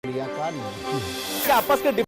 का नहीं है। आपस के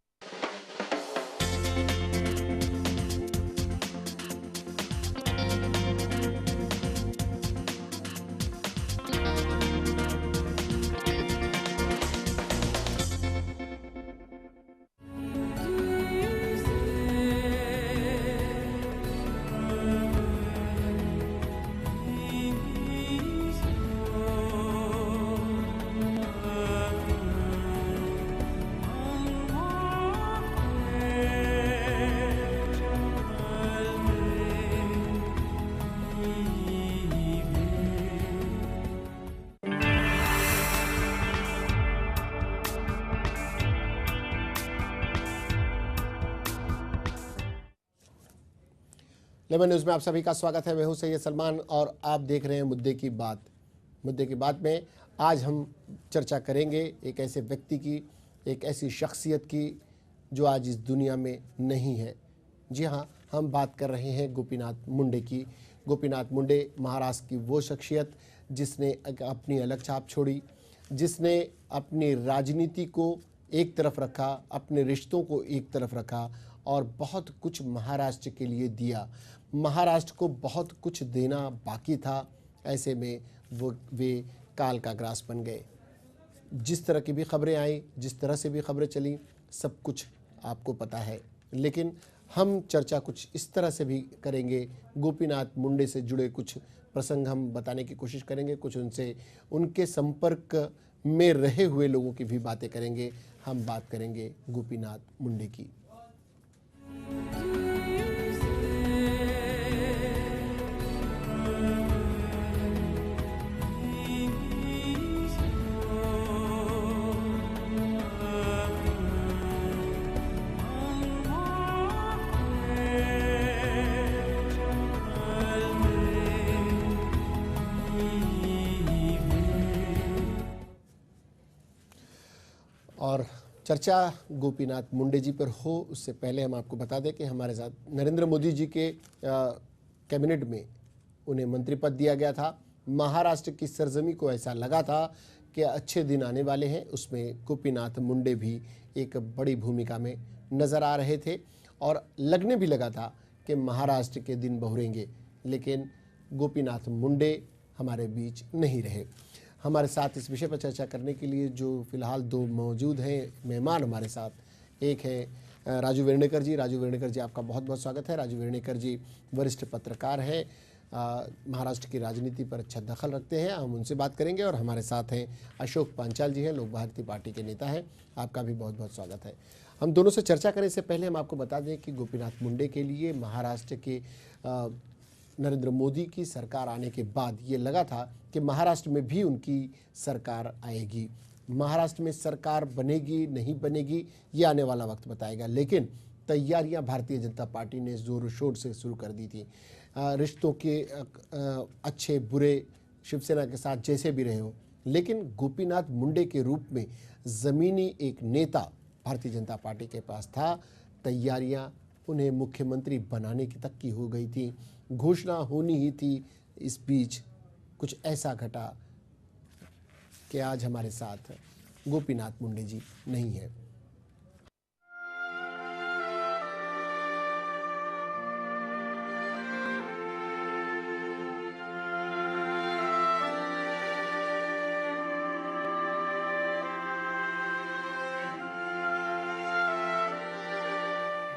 लेमन न्यूज में आप सभी का स्वागत है। मैं हूं सैयद सलमान और आप देख रहे हैं मुद्दे की बात। मुद्दे की बात में आज हम चर्चा करेंगे एक ऐसे व्यक्ति की, एक ऐसी शख्सियत की जो आज इस दुनिया में नहीं है। जी हां, हम बात कर रहे हैं गोपीनाथ मुंडे की। गोपीनाथ मुंडे महाराष्ट्र की वो शख्सियत जिसने अपनी अलग छाप छोड़ी, जिसने अपनी राजनीति को एक तरफ रखा, अपने रिश्तों को एक तरफ रखा और बहुत कुछ महाराष्ट्र के लिए दिया। महाराष्ट्र को बहुत कुछ देना बाकी था। ऐसे में वे काल का ग्रास बन गए। जिस तरह की भी खबरें आई, जिस तरह से भी खबरें चली, सब कुछ आपको पता है। लेकिन हम चर्चा कुछ इस तरह से भी करेंगे, गोपीनाथ मुंडे से जुड़े कुछ प्रसंग हम बताने की कोशिश करेंगे, कुछ उनके संपर्क में रहे हुए लोगों की भी बातें करेंगे। हम बात करेंगे गोपीनाथ मुंडे की। और चर्चा गोपीनाथ मुंडे जी पर हो उससे पहले हम आपको बता दें कि हमारे साथ नरेंद्र मोदी जी के कैबिनेट में उन्हें मंत्री पद दिया गया था। महाराष्ट्र की सरजमी को ऐसा लगा था कि अच्छे दिन आने वाले हैं, उसमें गोपीनाथ मुंडे भी एक बड़ी भूमिका में नज़र आ रहे थे और लगने भी लगा था कि महाराष्ट्र के दिन बहुरेंगे। लेकिन गोपीनाथ मुंडे हमारे बीच नहीं रहे। हमारे साथ इस विषय पर चर्चा करने के लिए जो फिलहाल दो मौजूद हैं मेहमान हमारे साथ, एक है राजू वेर्णेकर जी। राजू वेर्णेकर जी, आपका बहुत बहुत स्वागत है। राजू वेर्णेकर जी वरिष्ठ पत्रकार हैं, महाराष्ट्र की राजनीति पर अच्छा दखल रखते हैं, हम उनसे बात करेंगे। और हमारे साथ हैं अशोक पांचाल जी हैं, लोक भारती पार्टी के नेता हैं, आपका भी बहुत बहुत स्वागत है। हम दोनों से चर्चा करने से पहले हम आपको बता दें कि गोपीनाथ मुंडे के लिए महाराष्ट्र के नरेंद्र मोदी की सरकार आने के बाद ये लगा था कि महाराष्ट्र में भी उनकी सरकार आएगी। महाराष्ट्र में सरकार बनेगी नहीं बनेगी ये आने वाला वक्त बताएगा। लेकिन तैयारियां भारतीय जनता पार्टी ने ज़ोर शोर से शुरू कर दी थी। रिश्तों के अच्छे बुरे शिवसेना के साथ जैसे भी रहे हो, लेकिन गोपीनाथ मुंडे के रूप में ज़मीनी एक नेता भारतीय जनता पार्टी के पास था। तैयारियां उन्हें मुख्यमंत्री बनाने की तक की हो गई थी, घोषणा होनी ही थी। इस बीच कुछ ऐसा घटा कि आज हमारे साथ गोपीनाथ मुंडे जी नहीं है।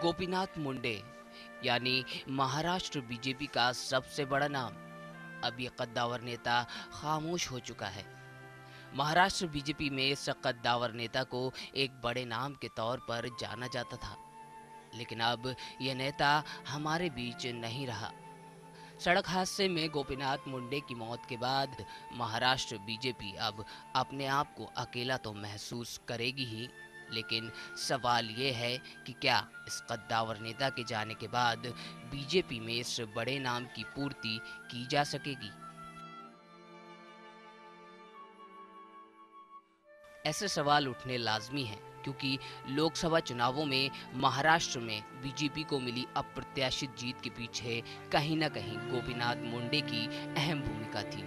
गोपीनाथ मुंडे यानी महाराष्ट्र बीजेपी का सबसे बड़ा नाम, अब ये कद्दावर नेता खामोश हो चुका है। महाराष्ट्र बीजेपी में इस कद्दावर नेता को एक बड़े नाम के तौर पर जाना जाता था, लेकिन अब यह नेता हमारे बीच नहीं रहा। सड़क हादसे में गोपीनाथ मुंडे की मौत के बाद महाराष्ट्र बीजेपी अब अपने आप को अकेला तो महसूस करेगी ही, लेकिन सवाल ये है कि क्या इस कद्दावर नेता के जाने के बाद बीजेपी में इस बड़े नाम की पूर्ति की जा सकेगी। ऐसे सवाल उठने लाजमी हैं क्योंकि लोकसभा चुनावों में महाराष्ट्र में बीजेपी को मिली अप्रत्याशित जीत के पीछे कहीं न कहीं गोपीनाथ मुंडे की अहम भूमिका थी।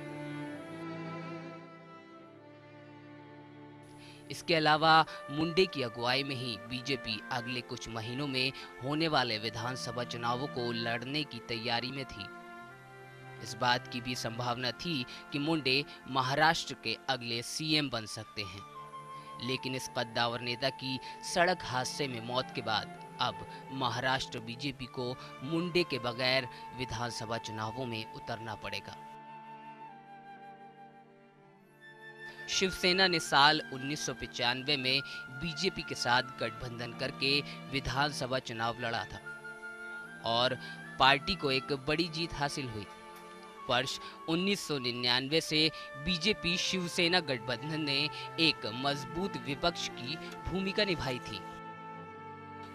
इसके अलावा मुंडे की अगुवाई में ही बीजेपी अगले कुछ महीनों में होने वाले विधानसभा चुनावों को लड़ने की तैयारी में थी। इस बात की भी संभावना थी कि मुंडे महाराष्ट्र के अगले सीएम बन सकते हैं, लेकिन इस कद्दावर नेता की सड़क हादसे में मौत के बाद अब महाराष्ट्र बीजेपी को मुंडे के बगैर विधानसभा चुनावों में उतरना पड़ेगा। शिवसेना ने साल 1995 में बीजेपी के साथ गठबंधन करके विधानसभा चुनाव लड़ा था और पार्टी को एक बड़ी जीत हासिल हुई। वर्ष 1999 से बीजेपी शिवसेना गठबंधन ने एक मजबूत विपक्ष की भूमिका निभाई थी।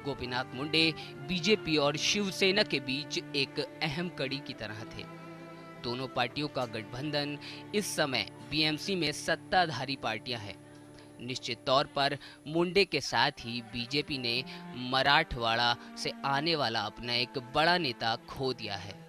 गोपीनाथ मुंडे बीजेपी और शिवसेना के बीच एक अहम कड़ी की तरह थे। दोनों पार्टियों का गठबंधन इस समय बीएमसी में सत्ताधारी पार्टियां हैं। निश्चित तौर पर मुंडे के साथ ही बीजेपी ने मराठवाड़ा से आने वाला अपना एक बड़ा नेता खो दिया है।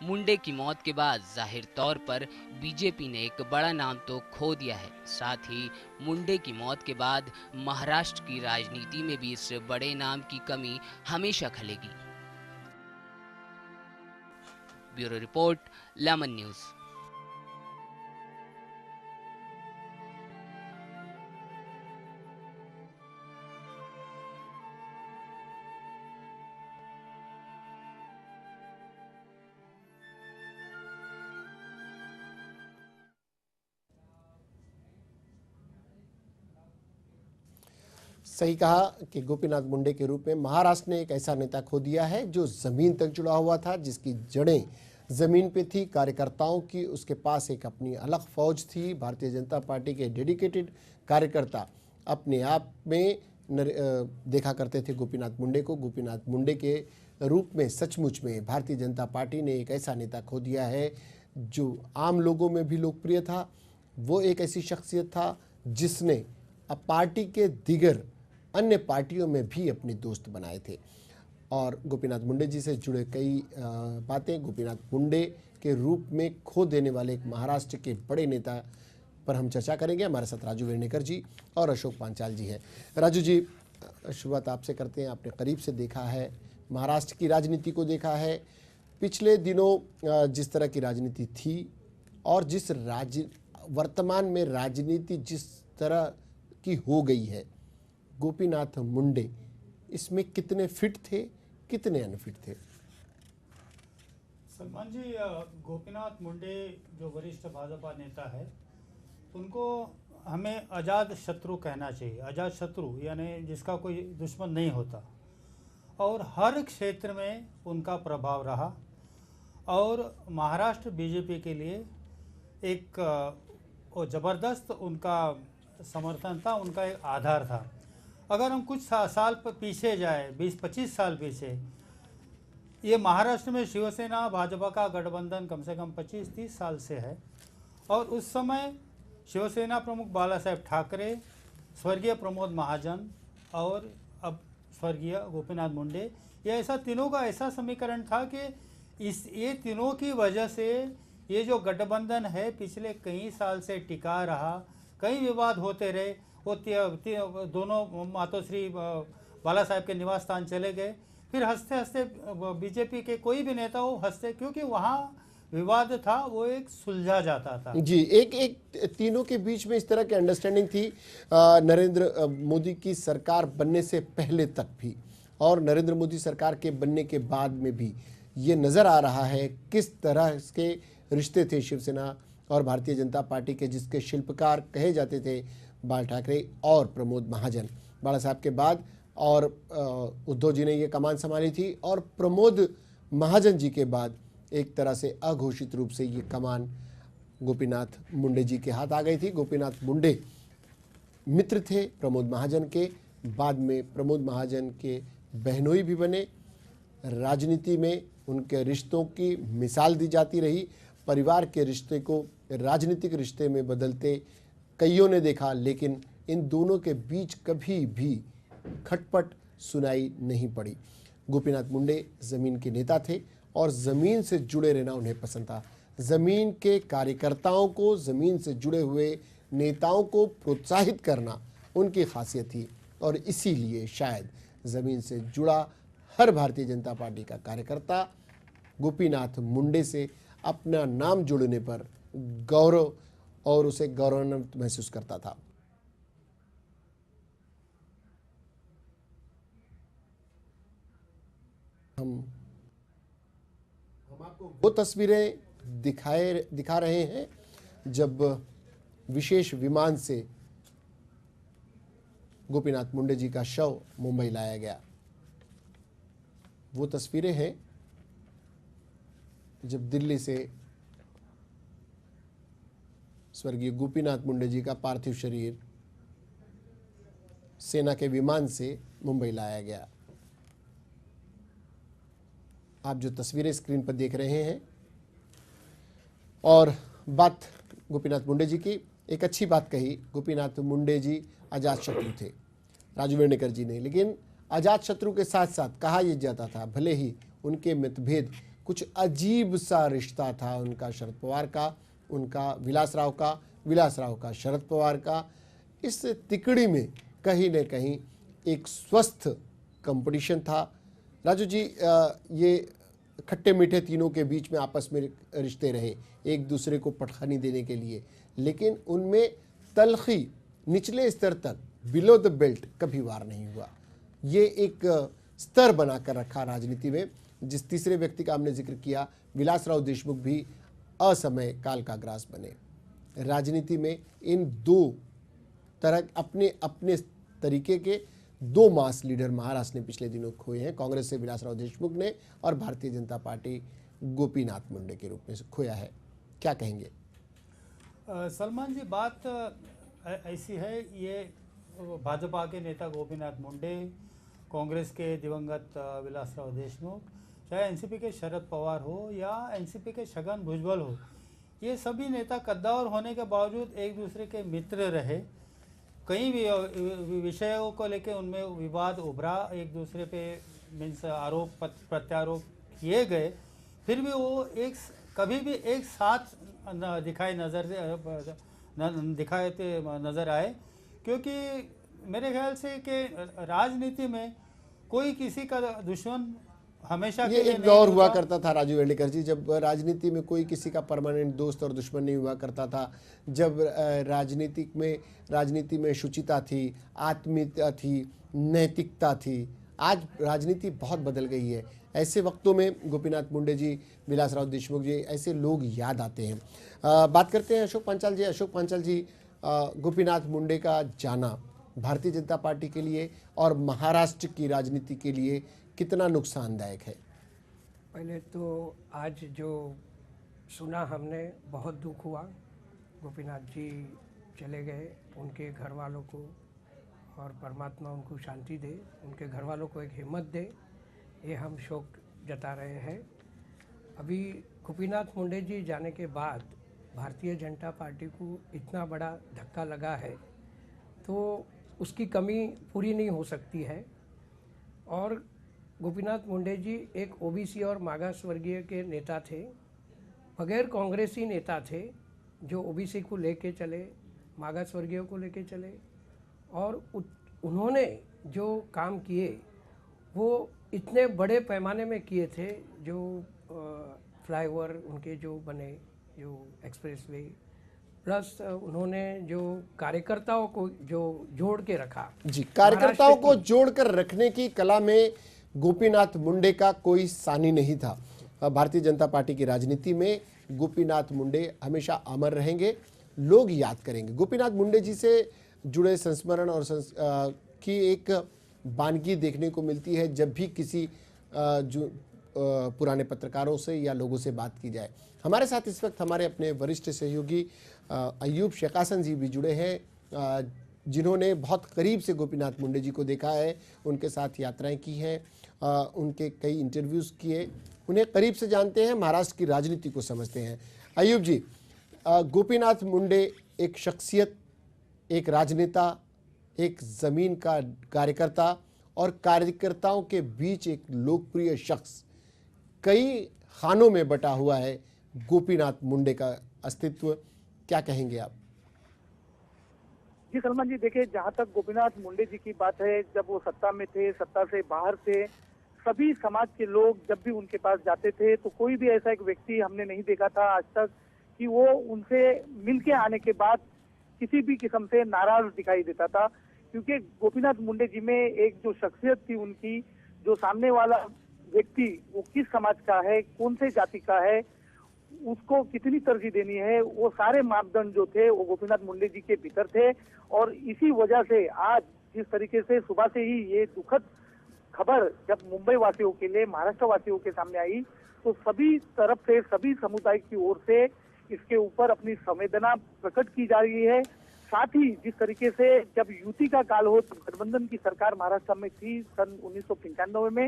मुंडे की मौत के बाद जाहिर तौर पर बीजेपी ने एक बड़ा नाम तो खो दिया है। साथ ही मुंडे की मौत के बाद महाराष्ट्र की राजनीति में भी इस बड़े नाम की कमी हमेशा खलेगी। Bureau report, Lemon News. सही कहा कि गोपीनाथ मुंडे के रूप में महाराष्ट्र ने एक ऐसा नेता खो दिया है जो जमीन तक जुड़ा हुआ था, जिसकी जड़ें जमीन पे थी, कार्यकर्ताओं की उसके पास एक अपनी अलग फौज थी। भारतीय जनता पार्टी के डेडिकेटेड कार्यकर्ता अपने आप में देखा करते थे गोपीनाथ मुंडे को। गोपीनाथ मुंडे के रूप में सचमुच में भारतीय जनता पार्टी ने एक ऐसा नेता खो दिया है जो आम लोगों में भी लोकप्रिय था। वो एक ऐसी शख्सियत था जिसने अब पार्टी के दिगर अन्य पार्टियों में भी अपने दोस्त बनाए थे। और गोपीनाथ मुंडे जी से जुड़े कई बातें, गोपीनाथ मुंडे के रूप में खो देने वाले एक महाराष्ट्र के बड़े नेता पर हम चर्चा करेंगे। हमारे साथ राजू वेर्णेकर जी और अशोक पांचाल जी हैं। राजू जी, शुरुआत आपसे करते हैं। आपने करीब से देखा है, महाराष्ट्र की राजनीति को देखा है। पिछले दिनों जिस तरह की राजनीति थी और जिस वर्तमान में राजनीति जिस तरह की हो गई है, गोपीनाथ मुंडे इसमें कितने फिट थे, कितने अनफिट थे? सलमान जी, गोपीनाथ मुंडे जो वरिष्ठ भाजपा नेता है, उनको हमें आज़ाद शत्रु कहना चाहिए। आज़ाद शत्रु यानी जिसका कोई दुश्मन नहीं होता, और हर क्षेत्र में उनका प्रभाव रहा और महाराष्ट्र बीजेपी के लिए एक ज़बरदस्त उनका समर्थन था, उनका एक आधार था। अगर हम कुछ साल पर पीछे जाए, 20-25 साल पीछे, ये महाराष्ट्र में शिवसेना भाजपा का गठबंधन कम से कम 25-30 साल से है और उस समय शिवसेना प्रमुख बाला साहेब ठाकरे, स्वर्गीय प्रमोद महाजन और अब स्वर्गीय गोपीनाथ मुंडे, ये ऐसा तीनों का ऐसा समीकरण था कि ये तीनों की वजह से ये जो गठबंधन है पिछले कई साल से टिका रहा। कई विवाद होते रहे, वो दोनों मातोश्री बाला साहेब के निवास स्थान चले गए, फिर हंसते हंसते बीजेपी के कोई भी नेता हो हंसते, क्योंकि वहाँ विवाद था वो एक सुलझा जाता था। जी, एक तीनों के बीच में इस तरह की अंडरस्टैंडिंग थी नरेंद्र मोदी की सरकार बनने से पहले तक भी, और नरेंद्र मोदी सरकार के बनने के बाद में भी ये नज़र आ रहा है किस तरह के रिश्ते थे शिवसेना और भारतीय जनता पार्टी के, जिसके शिल्पकार कहे जाते थे बाल ठाकरे और प्रमोद महाजन। बाला साहब के बाद और उद्धव जी ने ये कमान संभाली थी, और प्रमोद महाजन जी के बाद एक तरह से अघोषित रूप से ये कमान गोपीनाथ मुंडे जी के हाथ आ गई थी। गोपीनाथ मुंडे मित्र थे प्रमोद महाजन के, बाद में प्रमोद महाजन के बहनोई भी बने। राजनीति में उनके रिश्तों की मिसाल दी जाती रही। परिवार के रिश्ते को राजनीतिक रिश्ते में बदलते कईयों ने देखा, लेकिन इन दोनों के बीच कभी भी खटपट सुनाई नहीं पड़ी। गोपीनाथ मुंडे जमीन के नेता थे और जमीन से जुड़े रहना उन्हें पसंद था। जमीन के कार्यकर्ताओं को, जमीन से जुड़े हुए नेताओं को प्रोत्साहित करना उनकी खासियत थी और इसीलिए शायद जमीन से जुड़ा हर भारतीय जनता पार्टी का कार्यकर्ता गोपीनाथ मुंडे से अपना नाम जोड़ने पर गौरव और उसे गौरवान्वित महसूस करता था। हम आपको वो तस्वीरें दिखा रहे हैं जब विशेष विमान से गोपीनाथ मुंडे जी का शव मुंबई लाया गया। वो तस्वीरें हैं जब दिल्ली से स्वर्गीय गोपीनाथ मुंडे जी का पार्थिव शरीर सेना के विमान से मुंबई लाया गया। आप जो तस्वीरें स्क्रीन पर देख रहे हैं, और बात गोपीनाथ मुंडे जी की, एक अच्छी बात कही, गोपीनाथ मुंडे जी अजात शत्रु थे राजू वेर्णेकर जी ने, लेकिन अजात शत्रु के साथ साथ कहा यह जाता था, भले ही उनके मतभेद, कुछ अजीब सा रिश्ता था उनका शरद पवार का, उनका विलासराव का, विलासराव का शरद पवार का। इस तिकड़ी में कहीं न कहीं एक स्वस्थ कंपटीशन था। राजू जी, ये खट्टे मीठे तीनों के बीच में आपस में रिश्ते रहे एक दूसरे को पटखनी देने के लिए, लेकिन उनमें तलखी निचले स्तर तक, बिलो द बेल्ट, कभी वार नहीं हुआ। ये एक स्तर बनाकर रखा राजनीति में। जिस तीसरे व्यक्ति का हमने जिक्र किया, विलासराव देशमुख भी असमय काल का ग्रास बने। राजनीति में इन दो तरह अपने अपने तरीके के दो मास लीडर महाराष्ट्र ने पिछले दिनों खोए हैं। कांग्रेस से विलासराव देशमुख ने और भारतीय जनता पार्टी गोपीनाथ मुंडे के रूप में खोया है। क्या कहेंगे? सलमान जी, बात ऐसी है, ये भाजपा के नेता गोपीनाथ मुंडे, कांग्रेस के दिवंगत विलासराव देशमुख, चाहे एनसीपी के शरद पवार हो या एनसीपी के छगन भुजबल हो, ये सभी नेता कद्दावर होने के बावजूद एक दूसरे के मित्र रहे। कई विषयों को लेकर उनमें विवाद उभरा, एक दूसरे पे मीन्स आरोप प्रत्यारोप किए गए, फिर भी वो कभी भी एक साथ दिखाए नज़र आए, क्योंकि मेरे ख्याल से कि राजनीति में कोई किसी का दुश्मन हमेशा ये एक दौर हुआ करता था राजू वेर्णेकर जी, जब राजनीति में कोई किसी का परमानेंट दोस्त और दुश्मन नहीं हुआ करता था। जब राजनीति में शुचिता थी, आत्मीयता थी, नैतिकता थी। आज राजनीति बहुत बदल गई है। ऐसे वक्तों में गोपीनाथ मुंडे जी, विलासराव देशमुख जी, ऐसे लोग याद आते हैं। बात करते हैं अशोक पांचाल जी। अशोक पांचाल जी, गोपीनाथ मुंडे का जाना भारतीय जनता पार्टी के लिए और महाराष्ट्र की राजनीति के लिए कितना नुकसानदायक है? पहले तो आज जो सुना हमने, बहुत दुख हुआ। गोपीनाथ जी चले गए, उनके घर वालों को, और परमात्मा उनको शांति दे, उनके घर वालों को एक हिम्मत दे, ये हम शोक जता रहे हैं। अभी गोपीनाथ मुंडे जी जाने के बाद भारतीय जनता पार्टी को इतना बड़ा धक्का लगा है, तो उसकी कमी पूरी नहीं हो सकती है। और गोपीनाथ मुंडे जी एक ओबीसी और मागास वर्गीय के नेता थे, बगैर कांग्रेसी नेता थे, जो ओबीसी को लेके चले, मागास वर्गीय को लेके चले, और उन्होंने जो काम किए वो इतने बड़े पैमाने में किए थे। जो फ्लाईओवर उनके जो बने, जो एक्सप्रेसवे, प्लस उन्होंने जो कार्यकर्ताओं को जो जोड़ के रखा जी, कार्यकर्ताओं को जोड़कर रखने की कला में गोपीनाथ मुंडे का कोई सानी नहीं था। भारतीय जनता पार्टी की राजनीति में गोपीनाथ मुंडे हमेशा अमर रहेंगे, लोग याद करेंगे। गोपीनाथ मुंडे जी से जुड़े संस्मरण और की एक वानगी देखने को मिलती है जब भी किसी जो पुराने पत्रकारों से या लोगों से बात की जाए। हमारे साथ इस वक्त हमारे अपने वरिष्ठ सहयोगी अयूब शेखासन जी भी जुड़े हैं, जिन्होंने बहुत करीब से गोपीनाथ मुंडे जी को देखा है, उनके साथ यात्राएं की हैं, उनके कई इंटरव्यूज़ किए, उन्हें करीब से जानते हैं, महाराष्ट्र की राजनीति को समझते हैं। अयूब जी, गोपीनाथ मुंडे एक शख्सियत, एक राजनेता, एक जमीन का कार्यकर्ता और कार्यकर्ताओं के बीच एक लोकप्रिय शख्स, कई खानों में बटा हुआ है गोपीनाथ मुंडे का अस्तित्व। क्या कहेंगे आप? जी सलमान जी, देखिए जहां तक गोपीनाथ मुंडे जी की बात है, जब वो सत्ता में थे, सत्ता से बाहर थे, सभी समाज के लोग जब भी उनके पास जाते थे तो कोई भी ऐसा एक व्यक्ति हमने नहीं देखा था आज तक कि वो उनसे मिलके आने के बाद किसी भी किस्म से नाराज दिखाई देता था। क्योंकि गोपीनाथ मुंडे जी में एक जो शख्सियत थी उनकी, जो सामने वाला व्यक्ति वो किस समाज का है, कौन से जाति का है, उसको कितनी तरजीह देनी है, वो सारे मापदंड जो थे वो गोपीनाथ मुंडे जी के भीतर थे। और इसी वजह से आज जिस तरीके से सुबह से ही ये दुखद खबर जब मुंबई वासियों के लिए, महाराष्ट्र वासियों के सामने आई, तो सभी तरफ से, सभी समुदाय की ओर से इसके ऊपर अपनी संवेदना प्रकट की जा रही है। साथ ही जिस तरीके से जब युति का काल हो, गठबंधन की सरकार महाराष्ट्र में थी सन 1995 में,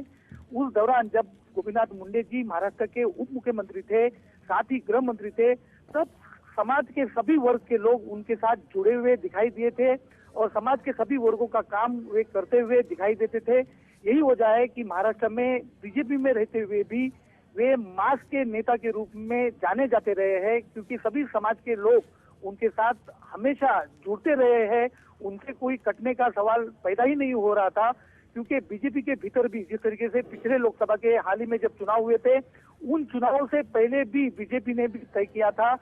उस दौरान जब गोपीनाथ मुंडे जी महाराष्ट्र के उप मुख्यमंत्री थे, साथ ही गृह मंत्री थे, तब समाज के सभी वर्ग के लोग उनके साथ जुड़े हुए दिखाई दिए थे और समाज के सभी वर्गों का काम वे करते हुए दिखाई देते थे। यही वजह है कि महाराष्ट्र में बीजेपी में रहते हुए भी वे मास के नेता के रूप में जाने जाते रहे हैं, क्योंकि सभी समाज के लोग उनके साथ हमेशा जुड़ते रहे हैं। उनसे कोई कटने का सवाल पैदा ही नहीं हो रहा था, क्योंकि बीजेपी के भीतर भी जिस तरीके से पिछले लोकसभा के हाल ही में जब चुनाव हुए थे, उन चुनावों से पहले भी बीजेपी ने भी तय किया था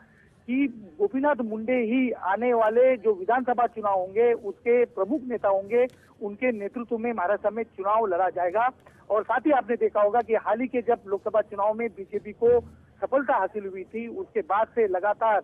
कि गोपीनाथ मुंडे ही आने वाले जो विधानसभा चुनाव होंगे उसके प्रमुख नेता होंगे, उनके नेतृत्व में महाराष्ट्र में चुनाव लड़ा जाएगा। और साथ ही आपने देखा होगा कि हाल ही के जब लोकसभा चुनाव में बीजेपी को सफलता हासिल हुई थी, उसके बाद से लगातार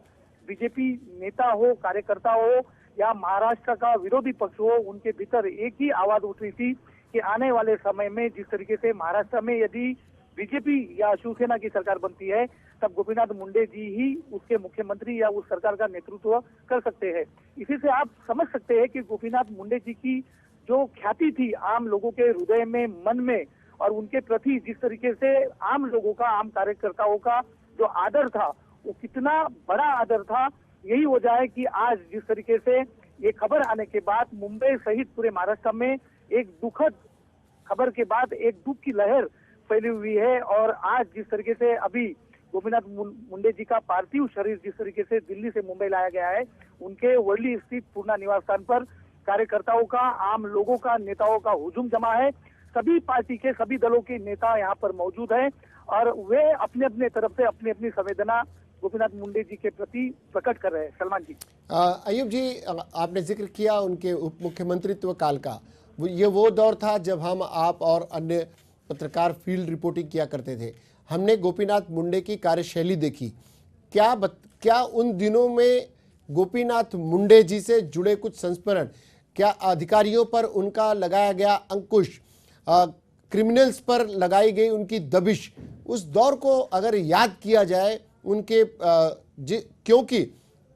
बीजेपी नेता हो, कार्यकर्ता हो या महाराष्ट्र का विरोधी पक्ष हो, उनके भीतर एक ही आवाज उठ रही थी कि आने वाले समय में जिस तरीके से महाराष्ट्र में यदि बीजेपी या शिवसेना की सरकार बनती है, तब गोपीनाथ मुंडे जी ही उसके मुख्यमंत्री या उस सरकार का नेतृत्व कर सकते हैं। इसी से आप समझ सकते हैं कि गोपीनाथ मुंडे जी की जो ख्याति थी आम लोगों के हृदय में, मन में, और उनके प्रति जिस तरीके से आम लोगों का, आम कार्यकर्ताओं का जो आदर था, वो कितना बड़ा आदर था। यही वजह है कि आज जिस तरीके से ये खबर आने के बाद मुंबई सहित पूरे महाराष्ट्र में एक दुखद खबर के बाद एक दुख की लहर फैली हुई है। और आज जिस तरीके से अभी गोपीनाथ मुंडे जी का पार्थिव शरीर जिस तरीके से दिल्ली से मुंबई लाया गया है, उनके वर्ली स्थित पूर्णा निवास स्थान पर कार्यकर्ताओं का, आम लोगों का, नेताओं का हुजूम जमा है। सभी पार्टी के, सभी दलों के नेता यहाँ पर मौजूद हैं और वे अपने अपने तरफ से अपनी अपनी संवेदना गोपीनाथ मुंडे जी के प्रति प्रकट कर रहे हैं। सलमान जी, अयूब जी, आपने जिक्र किया उनके उप मुख्यमंत्रित्व काल का। ये वो दौर था जब हम, आप और अन्य पत्रकार फील्ड रिपोर्टिंग किया करते थे। हमने गोपीनाथ मुंडे की कार्यशैली देखी। क्या उन दिनों में गोपीनाथ मुंडे जी से जुड़े कुछ संस्मरण, क्या अधिकारियों पर उनका लगाया गया अंकुश, क्रिमिनल्स पर लगाई गई उनकी दबिश, उस दौर को अगर याद किया जाए उनके, क्योंकि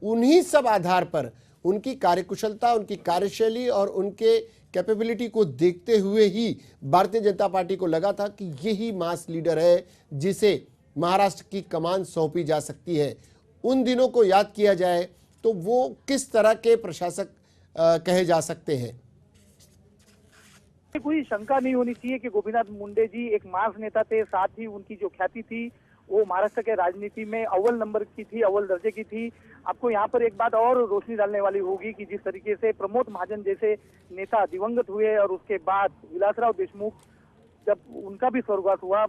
उन्हीं सब आधार पर उनकी कार्यकुशलता, उनकी कार्यशैली और उनके कैपेबिलिटी को देखते हुए ही भारतीय जनता पार्टी को लगा था कि यही मास लीडर है जिसे महाराष्ट्र की कमान सौंपी जा सकती है। उन दिनों को याद किया जाए तो वो किस तरह के प्रशासक कहे जा सकते हैं? कोई शंका नहीं होनी चाहिए कि गोपीनाथ मुंडे जी एक मास नेता थे। साथ ही उनकी जो ख्याति थी वो महाराष्ट्र के राजनीति में अव्वल नंबर की थी, अव्वल दर्जे की थी। आपको यहाँ पर एक बात और रोशनी डालने वाली होगी कि जिस तरीके से प्रमोद महाजन जैसे नेता दिवंगत हुए और उसके बाद विलासराव देशमुख जब उनका भी स्वर्गवास हुआ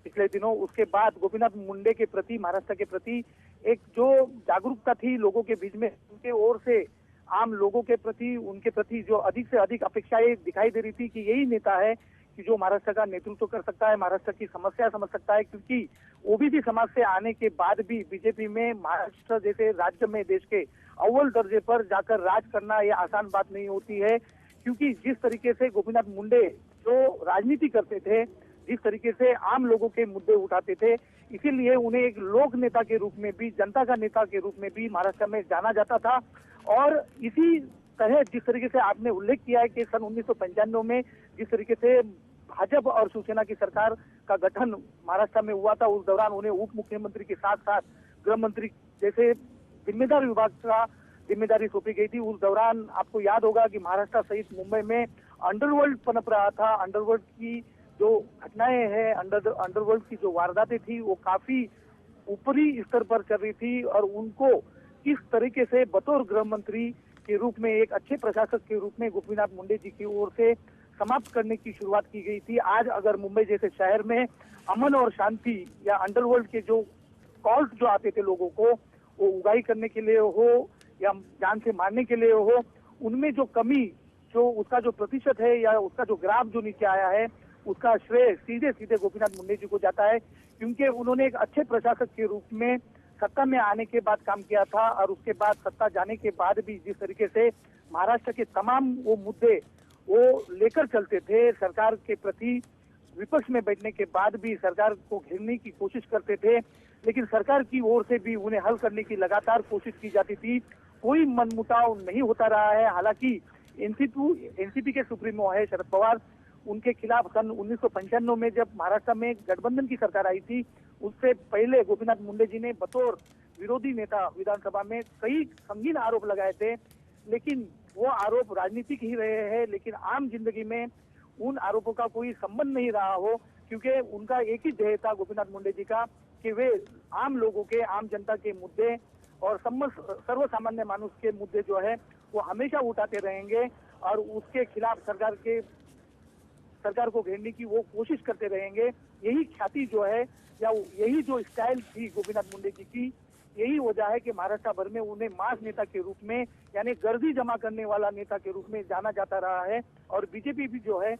पिछले दिनों, उसके बाद गोपीनाथ मुंडे के प्रति, महाराष्ट्र के प्रति एक जो जागरूकता थी लोगों के बीच में, उनके ओर से आम लोगों के प्रति, उनके प्रति जो अधिक से अधिक अपेक्षाएं दिखाई दे रही थी कि यही नेता है कि जो महाराष्ट्र का नेतृत्व कर सकता है, महाराष्ट्र की समस्या समझ सकता है। क्योंकि ओबीसी समाज से आने के बाद भी बीजेपी में महाराष्ट्र जैसे राज्य में देश के अव्वल दर्जे पर जाकर राज करना ये आसान बात नहीं होती है। क्योंकि जिस तरीके से गोपीनाथ मुंडे जो राजनीति करते थे, जिस तरीके से आम लोगों के मुद्दे उठाते थे, इसीलिए उन्हें एक लोक नेता के रूप में भी, जनता का नेता के रूप में भी महाराष्ट्र में जाना जाता था। और इसी तरह जिस तरीके से आपने उल्लेख किया है कि सन 1995 में जिस तरीके से भाजपा और शिवसेना की सरकार का गठन महाराष्ट्र में हुआ था, उस दौरान उन्हें उप मुख्यमंत्री के साथ साथ गृह मंत्री जैसे जिम्मेदार विभाग का जिम्मेदारी सौंपी गई थी। उस दौरान आपको याद होगा कि महाराष्ट्र सहित मुंबई में अंडरवर्ल्ड पनप रहा था। अंडरवर्ल्ड की जो घटनाएं हैं, अंडरवर्ल्ड की जो वारदातें थी, वो काफी ऊपरी स्तर पर चल रही थी और उनको किस तरीके से बतौर गृह मंत्री के रूप में, एक अच्छे प्रशासक के रूप में गोपीनाथ मुंडे जी की ओर से समाप्त करने की शुरुआत की गई थी। आज अगर मुंबई जैसे शहर में अमन और शांति या अंडरवर्ल्ड के जो कॉल्स जो आते थे लोगों को, वो उगाही करने के लिए हो या जान से मारने के लिए हो, उनमें जो कमी, जो उसका जो प्रतिशत है या उसका जो ग्राफ जो नीचे आया है, उसका श्रेय सीधे सीधे गोपीनाथ मुंडे जी को जाता है, क्योंकि उन्होंने एक अच्छे प्रशासक के रूप में सत्ता में आने के बाद काम किया था और उसके बाद सत्ता जाने के बाद भी जिस तरीके से महाराष्ट्र के तमाम वो मुद्दे वो लेकर चलते थे, सरकार के प्रति विपक्ष में बैठने के बाद भी सरकार को घेरने की कोशिश करते थे, लेकिन सरकार की ओर से भी उन्हें हल करने की लगातार कोशिश की जाती थी। कोई मनमुटाव नहीं होता रहा है। हालांकि एनसीपी के सुप्रीमो है शरद पवार, उनके खिलाफ सन 1995 में जब महाराष्ट्र में गठबंधन की सरकार आई थी, उससे पहले गोपीनाथ मुंडे जी ने बतौर विरोधी नेता विधानसभा में कई संगीन आरोप लगाए थे, लेकिन वो आरोप राजनीतिक ही रहे हैं, लेकिन आम जिंदगी में उन आरोपों का कोई संबंध नहीं रहा हो, क्योंकि उनका एक ही ध्येय था गोपीनाथ मुंडे जी का कि वे आम लोगों के, आम जनता के मुद्दे और सर्व सामान्य मानुष के मुद्दे जो है वो हमेशा उठाते रहेंगे और उसके खिलाफ सरकार को घेरने की वो कोशिश करते रहेंगे। यही ख्याति जो है या यही जो स्टाइल थी गोपीनाथ मुंडे जी की, यही वजह है कि महाराष्ट्र भर में उन्हें मास नेता के रूप में, यानी गर्दी जमा करने वाला नेता के रूप में जाना जाता रहा है। और बीजेपी भी जो है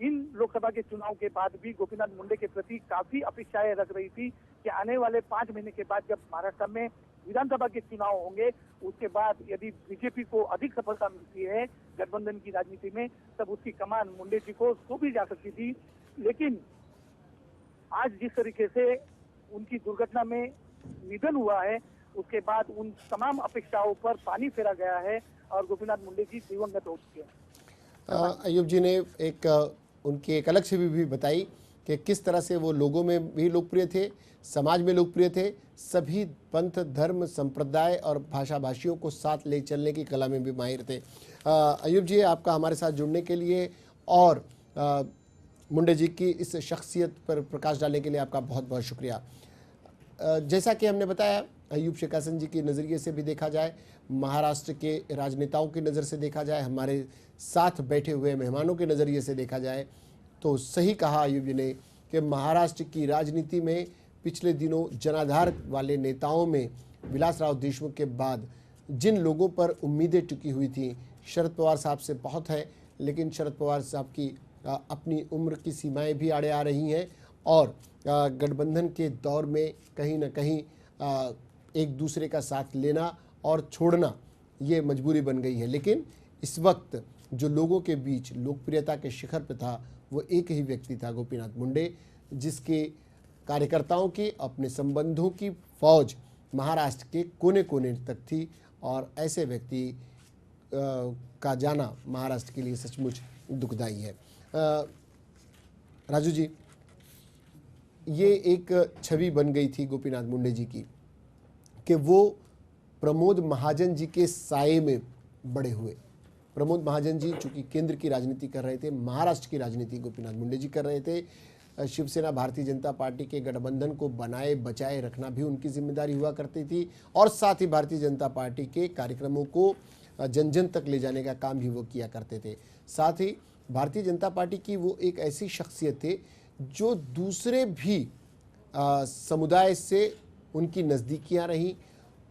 इन लोकसभा के चुनाव के बाद भी गोपीनाथ मुंडे के प्रति काफी अपेक्षाएं रख रही थी कि आने वाले 5 महीने के बाद जब महाराष्ट्र में विधानसभा के चुनाव होंगे, उसके बाद यदि बीजेपी को अधिक सफलता मिलती है गठबंधन की राजनीति में, तब उसकी कमान मुंडे जी को सौंपी जा सकती थी। लेकिन आज जिस तरीके से उनकी दुर्घटना में निधन हुआ है, उसके बाद उन तमाम अपेक्षाओं पर पानी फेरा गया है और गोपीनाथ मुंडे जी दिवंगत हो चुके हैं। अयूब जी ने उनकी एक अलग छवि भी बताई कि किस तरह से वो लोगों में भी लोकप्रिय थे, समाज में लोकप्रिय थे, सभी पंथ, धर्म, संप्रदाय और भाषा भाषियों को साथ ले चलने की कला में भी माहिर थे। अयूब जी, आपका हमारे साथ जुड़ने के लिए और मुंडे जी की इस शख्सियत पर प्रकाश डालने के लिए आपका बहुत बहुत शुक्रिया। जैसा कि हमने बताया, अयूब शेखासन जी के नज़रिए से भी देखा जाए, महाराष्ट्र के राजनेताओं की नज़र से देखा जाए, हमारे साथ बैठे हुए मेहमानों के नज़रिए से देखा जाए, तो सही कहा अयूब जी ने कि महाराष्ट्र की राजनीति में पिछले दिनों जनाधार वाले नेताओं में विलासराव देशमुख के बाद जिन लोगों पर उम्मीदें टिकी हुई थी, शरद पवार साहब से बहुत है, लेकिन शरद पवार साहब की अपनी उम्र की सीमाएं भी आड़े आ रही हैं और गठबंधन के दौर में कहीं ना कहीं एक दूसरे का साथ लेना और छोड़ना ये मजबूरी बन गई है। लेकिन इस वक्त जो लोगों के बीच लोकप्रियता के शिखर पर था, वो एक ही व्यक्ति था, गोपीनाथ मुंडे, जिसके कार्यकर्ताओं की, अपने संबंधों की फौज महाराष्ट्र के कोने कोने तक थी और ऐसे व्यक्ति का जाना महाराष्ट्र के लिए सचमुच दुखदाई है। राजू जी, ये एक छवि बन गई थी गोपीनाथ मुंडे जी की कि वो प्रमोद महाजन जी के साये में बड़े हुए। प्रमोद महाजन जी चूँकि केंद्र की राजनीति कर रहे थे, महाराष्ट्र की राजनीति गोपीनाथ मुंडे जी कर रहे थे। शिवसेना भारतीय जनता पार्टी के गठबंधन को बनाए बचाए रखना भी उनकी जिम्मेदारी हुआ करती थी और साथ ही भारतीय जनता पार्टी के कार्यक्रमों को जन जन तक ले जाने का काम भी वो किया करते थे। साथ ही भारतीय जनता पार्टी की वो एक ऐसी शख्सियत थे जो दूसरे भी समुदाय से उनकी नज़दीकियाँ रहीं,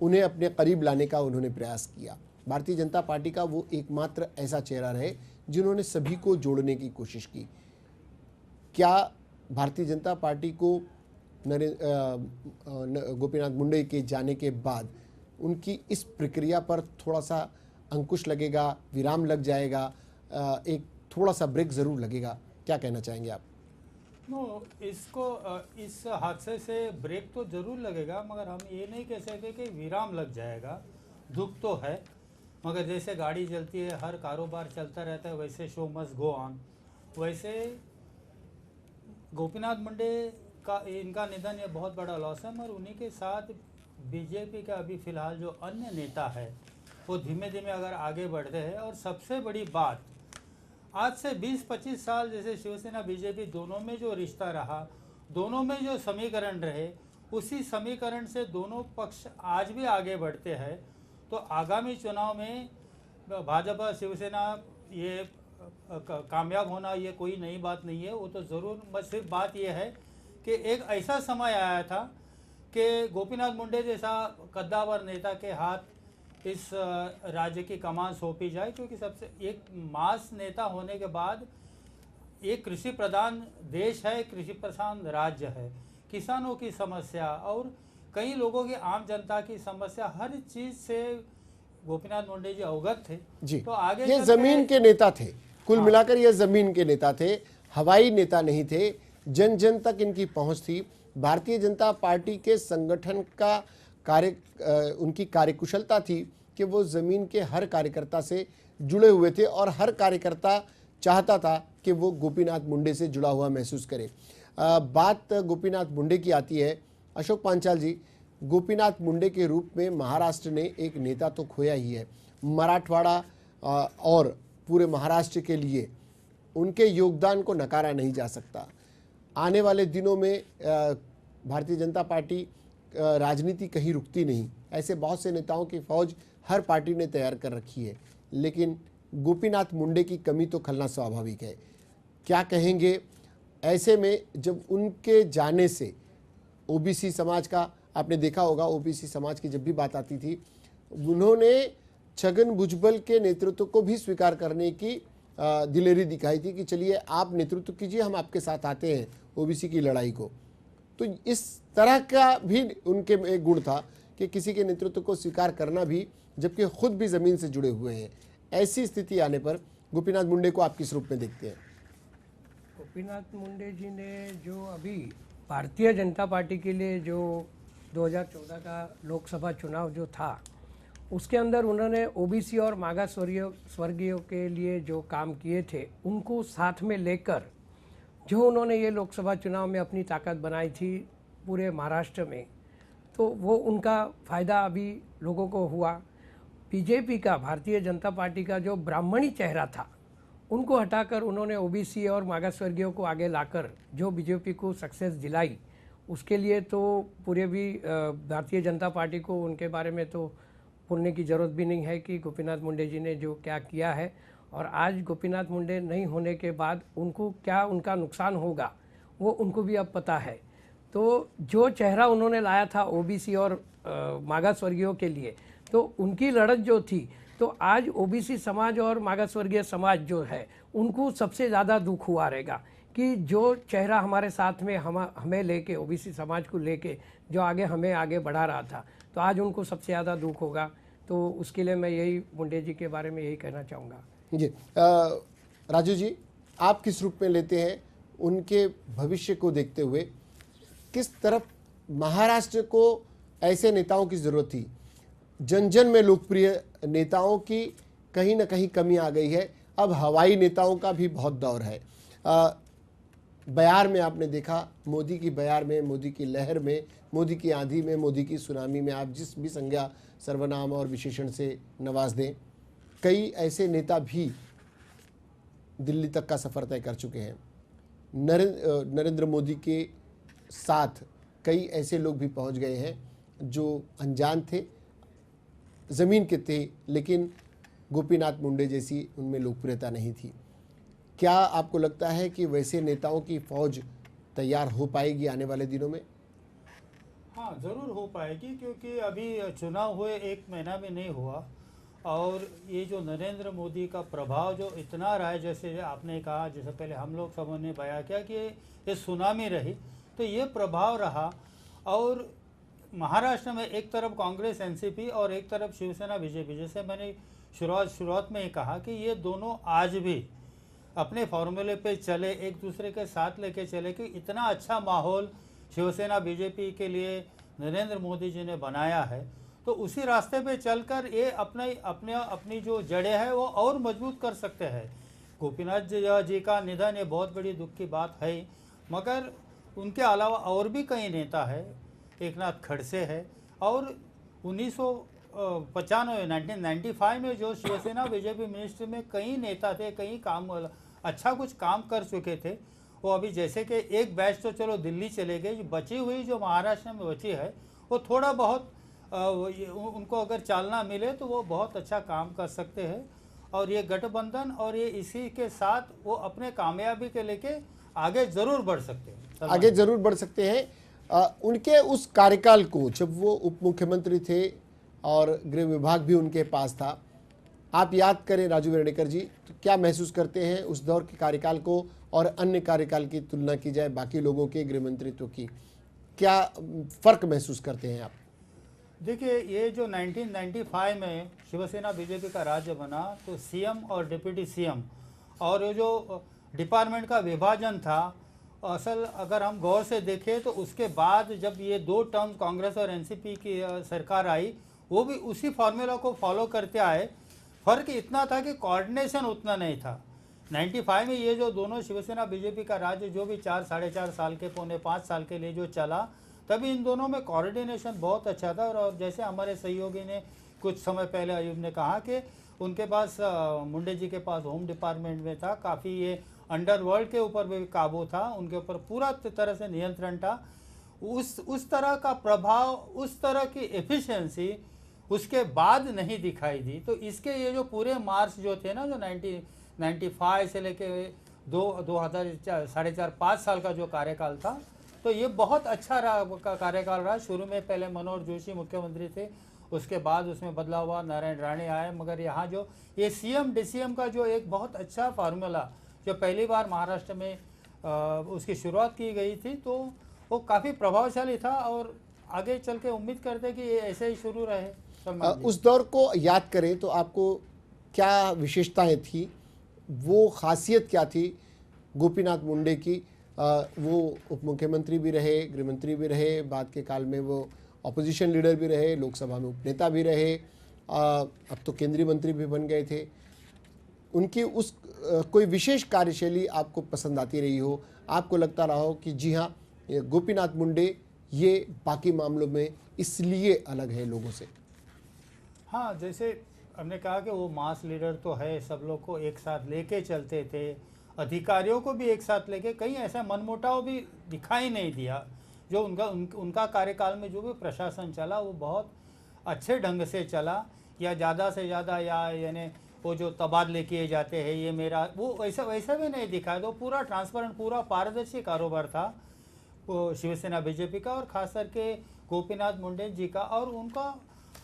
उन्हें अपने करीब लाने का उन्होंने प्रयास किया। भारतीय जनता पार्टी का वो एकमात्र ऐसा चेहरा रहे जिन्होंने सभी को जोड़ने की कोशिश की। क्या भारतीय जनता पार्टी को गोपीनाथ मुंडे के जाने के बाद उनकी इस प्रक्रिया पर थोड़ा सा अंकुश लगेगा, विराम लग जाएगा, एक थोड़ा सा ब्रेक ज़रूर लगेगा? क्या कहना चाहेंगे आप? इस हादसे से ब्रेक तो जरूर लगेगा, मगर हम ये नहीं कह सकते कि विराम लग जाएगा। दुख तो है, मगर जैसे गाड़ी चलती है, हर कारोबार चलता रहता है, वैसे शो मस्ट गो ऑन। वैसे गोपीनाथ मुंडे का इनका निधन ये बहुत बड़ा लॉस है, मगर उन्हीं के साथ बीजेपी का अभी फिलहाल जो अन्य नेता है वो धीमे धीमे अगर आगे बढ़ते हैं। और सबसे बड़ी बात, आज से 20-25 साल जैसे शिवसेना बीजेपी दोनों में जो रिश्ता रहा, दोनों में जो समीकरण रहे, उसी समीकरण से दोनों पक्ष आज भी आगे बढ़ते हैं। तो आगामी चुनाव में भाजपा शिवसेना ये कामयाब होना ये कोई नई बात नहीं है, वो तो ज़रूर। बस सिर्फ बात ये है कि एक ऐसा समय आया था कि गोपीनाथ मुंडे जैसा कद्दावर नेता के हाथ इस राज्य की कमान सौंपी जाए, क्योंकि सबसे एक मास नेता होने के बाद एक कृषि प्रधान देश है, कृषि प्रधान राज्य है, किसानों की समस्या और कई लोगों की, आम जनता की समस्या, हर चीज़ से गोपीनाथ मुंडे जी अवगत थे जी। तो आगे ये जमीन के नेता थे, कुल हाँ। मिलाकर ये जमीन के नेता थे, हवाई नेता नहीं थे। जन जन तक इनकी पहुंच थी। भारतीय जनता पार्टी के संगठन का उनकी कार्यकुशलता थी कि वो जमीन के हर कार्यकर्ता से जुड़े हुए थे और हर कार्यकर्ता चाहता था कि वो गोपीनाथ मुंडे से जुड़ा हुआ महसूस करे। बात गोपीनाथ मुंडे की आती है। अशोक पांचाल जी, गोपीनाथ मुंडे के रूप में महाराष्ट्र ने एक नेता तो खोया ही है। मराठवाड़ा और पूरे महाराष्ट्र के लिए उनके योगदान को नकारा नहीं जा सकता। आने वाले दिनों में भारतीय जनता पार्टी राजनीति कहीं रुकती नहीं, ऐसे बहुत से नेताओं की फौज हर पार्टी ने तैयार कर रखी है, लेकिन गोपीनाथ मुंडे की कमी तो खलना स्वाभाविक है। क्या कहेंगे ऐसे में जब उनके जाने से ओबीसी समाज का, आपने देखा होगा ओबीसी समाज की जब भी बात आती थी, उन्होंने छगन भुजबल के नेतृत्व को भी स्वीकार करने की दिलेरी दिखाई थी कि चलिए आप नेतृत्व कीजिए, हम आपके साथ आते हैं ओबीसी की लड़ाई को। तो इस तरह का भी उनके में एक गुण था कि किसी के नेतृत्व को स्वीकार करना भी, जबकि खुद भी ज़मीन से जुड़े हुए हैं। ऐसी स्थिति आने पर गोपीनाथ मुंडे को आप किस रूप में देखते हैं? गोपीनाथ मुंडे जी ने जो अभी भारतीय जनता पार्टी के लिए जो 2014 का लोकसभा चुनाव जो था, उसके अंदर उन्होंने ओबीसी और मागास वर्गीयों के लिए जो काम किए थे, उनको साथ में लेकर जो उन्होंने ये लोकसभा चुनाव में अपनी ताकत बनाई थी पूरे महाराष्ट्र में, तो वो उनका फ़ायदा अभी लोगों को हुआ। बीजेपी का, भारतीय जनता पार्टी का जो ब्राह्मणी चेहरा था, उनको हटाकर उन्होंने ओबीसी और मागास वर्गीयों को आगे लाकर जो बीजेपी को सक्सेस दिलाई, उसके लिए तो पूरे भी भारतीय जनता पार्टी को उनके बारे में तो बोलने की ज़रूरत भी नहीं है कि गोपीनाथ मुंडे जी ने जो क्या किया है। और आज गोपीनाथ मुंडे नहीं होने के बाद उनको क्या उनका नुकसान होगा वो उनको भी अब पता है। तो जो चेहरा उन्होंने लाया था ओबीसी और मागास वर्गीयों के लिए, तो उनकी लड़त जो थी, तो आज ओबीसी समाज और मागास वर्गीय समाज जो है उनको सबसे ज़्यादा दुख हुआ रहेगा कि जो चेहरा हमारे साथ में हमें लेके, ओबीसी समाज को लेके जो हमें आगे बढ़ा रहा था, तो आज उनको सबसे ज़्यादा दुख होगा। तो उसके लिए मैं यही मुंडे जी के बारे में यही कहना चाहूँगा। जी, राजू जी, आप किस रूप में लेते हैं उनके भविष्य को देखते हुए? किस तरफ महाराष्ट्र को ऐसे नेताओं की ज़रूरत थी? जन जन में लोकप्रिय नेताओं की कहीं ना कहीं कमी आ गई है। अब हवाई नेताओं का भी बहुत दौर है। बयार में आपने देखा, मोदी की बयार में, मोदी की लहर में, मोदी की आंधी में, मोदी की सुनामी में, आप जिस भी संज्ञा, सर्वनाम और विशेषण से नवाज दें, कई ऐसे नेता भी दिल्ली तक का सफ़र तय कर चुके हैं। नरेंद्र मोदी के साथ कई ऐसे लोग भी पहुंच गए हैं जो अनजान थे, ज़मीन के थे, लेकिन गोपीनाथ मुंडे जैसी उनमें लोकप्रियता नहीं थी। क्या आपको लगता है कि वैसे नेताओं की फौज तैयार हो पाएगी आने वाले दिनों में? हाँ, ज़रूर हो पाएगी, क्योंकि अभी चुनाव हुए 1 महीना भी नहीं हुआ और ये जो नरेंद्र मोदी का प्रभाव जो इतना रहा है, जैसे आपने कहा, जैसे पहले हम लोग सबों ने बयां किया कि ये सुनामी रही, तो ये प्रभाव रहा। और महाराष्ट्र में एक तरफ कांग्रेस एनसीपी और एक तरफ शिवसेना बीजेपी, जैसे मैंने शुरुआत में ही कहा कि ये दोनों आज भी अपने फॉर्मूले पे चले, एक दूसरे के साथ लेके चले कि इतना अच्छा माहौल शिवसेना बीजेपी के लिए नरेंद्र मोदी जी ने बनाया है, तो उसी रास्ते पे चलकर ये अपनी जो जड़ें हैं वो और मजबूत कर सकते हैं। गोपीनाथ जी का निधन ये बहुत बड़ी दुख की बात है, मगर उनके अलावा और भी कई नेता है, एकनाथ खड़से है और 95 1995 में जो शिवसेना बीजेपी मिनिस्ट्री में कई नेता थे, कई काम अच्छा कुछ काम कर चुके थे, वो अभी जैसे कि एक बैच तो चलो दिल्ली चले गए, जो बची हुई जो महाराष्ट्र में बची है वो थोड़ा बहुत उनको अगर चालना मिले तो वो बहुत अच्छा काम कर सकते हैं। और ये गठबंधन और ये इसी के साथ वो अपने कामयाबी के लेके आगे जरूर बढ़ सकते हैं। आगे जरूर बढ़ सकते हैं। उनके उस कार्यकाल को, जब वो उप मुख्यमंत्री थे और गृह विभाग भी उनके पास था, आप याद करें राजू वेर्णेकर जी, तो क्या महसूस करते हैं उस दौर के कार्यकाल को और अन्य कार्यकाल की तुलना की जाए बाकी लोगों के गृह मंत्रित्व की, क्या फर्क महसूस करते हैं आप? देखिए, ये जो 1995 में शिवसेना बीजेपी का राज्य बना तो सीएम और डिप्टी सीएम और ये जो डिपार्टमेंट का विभाजन था, असल अगर हम गौर से देखें तो उसके बाद जब ये 2 टर्म कांग्रेस और एनसीपी की सरकार आई, वो भी उसी फॉर्मूला को फॉलो करते आए। फर्क इतना था कि कोऑर्डिनेशन उतना नहीं था। 95 में ये जो दोनों शिवसेना बीजेपी का राज्य जो भी 4 साढ़े 4 साल के पौने 5 साल के लिए जो चला, तभी इन दोनों में कोऑर्डिनेशन बहुत अच्छा था। और जैसे हमारे सहयोगी ने कुछ समय पहले अयूब ने कहा कि उनके पास मुंडे जी के पास होम डिपार्टमेंट में था, काफ़ी ये अंडरवर्ल्ड के ऊपर भी काबू था, उनके ऊपर पूरा तरह से नियंत्रण था। उस तरह का प्रभाव, उस तरह की एफिशिएंसी उसके बाद नहीं दिखाई दी। तो इसके ये जो पूरे मार्च जो थे ना, जो 1995 से लेके 2000 साढ़े 4-5 साल का जो कार्यकाल था, तो ये बहुत अच्छा कार्यकाल रहा। शुरू में पहले मनोहर जोशी मुख्यमंत्री थे, उसके बाद उसमें बदलाव हुआ, नारायण राणे आए। मगर यहाँ जो ये सीएम डीसीएम का जो एक बहुत अच्छा फार्मूला जो पहली बार महाराष्ट्र में उसकी शुरुआत की गई थी, तो वो काफ़ी प्रभावशाली था और आगे चल के उम्मीद करते कि ये ऐसे ही शुरू रहे। उस दौर को याद करें तो आपको क्या विशेषताएं थी, वो खासियत क्या थी गोपीनाथ मुंडे की? वो उप मुख्यमंत्री भी रहे, गृहमंत्री भी रहे, बाद के काल में वो ऑपोजिशन लीडर भी रहे, लोकसभा में उपनेता भी रहे, अब तो केंद्रीय मंत्री भी बन गए थे। उनकी उस कोई विशेष कार्यशैली आपको पसंद आती रही हो, आपको लगता रहा हो कि जी हाँ, गोपीनाथ मुंडे ये बाकी मामलों में इसलिए अलग है लोगों से? हाँ, जैसे हमने कहा कि वो मास लीडर तो है, सब लोग को एक साथ लेके चलते थे, अधिकारियों को भी एक साथ लेके, कहीं ऐसा मनमुटाव भी दिखाई नहीं दिया। जो उनका कार्यकाल में जो भी प्रशासन चला वो बहुत अच्छे ढंग से चला, या ज़्यादा से ज़्यादा यानी वो जो तबादले किए जाते हैं ये मेरा, वो वैसा भी नहीं दिखा। तो पूरा ट्रांसपेरेंट, पूरा पारदर्शी कारोबार था वो शिवसेना बीजेपी का, और खास करके गोपीनाथ मुंडे जी का। और उनका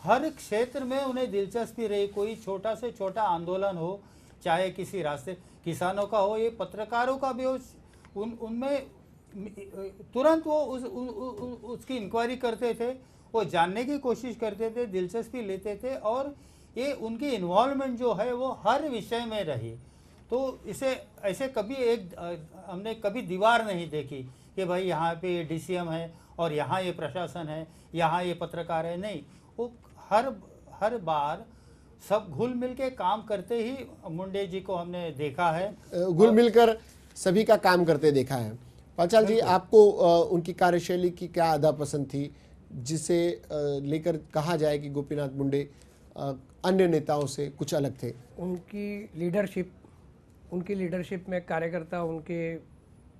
हर क्षेत्र में उन्हें दिलचस्पी रही, कोई छोटा से छोटा आंदोलन हो, चाहे किसी रास्ते किसानों का हो, ये पत्रकारों का भी हो, उनमें तुरंत वो उसकी इंक्वायरी करते थे, वो जानने की कोशिश करते थे, दिलचस्पी लेते थे, और ये उनकी इन्वॉल्वमेंट जो है वो हर विषय में रही। तो इसे ऐसे कभी हमने कभी दीवार नहीं देखी कि भाई यहाँ पे ये डीसीएम है और यहाँ ये प्रशासन है, यहाँ ये पत्रकार है, नहीं। वो हर बार सब घुल मिल के काम करते ही मुंडे जी को हमने देखा है, घुल मिलकर सभी का काम करते देखा है। पांचाल जी, आपको उनकी कार्यशैली की क्या अदा पसंद थी, जिसे लेकर कहा जाए कि गोपीनाथ मुंडे अन्य नेताओं से कुछ अलग थे? उनकी लीडरशिप में कार्यकर्ता उनके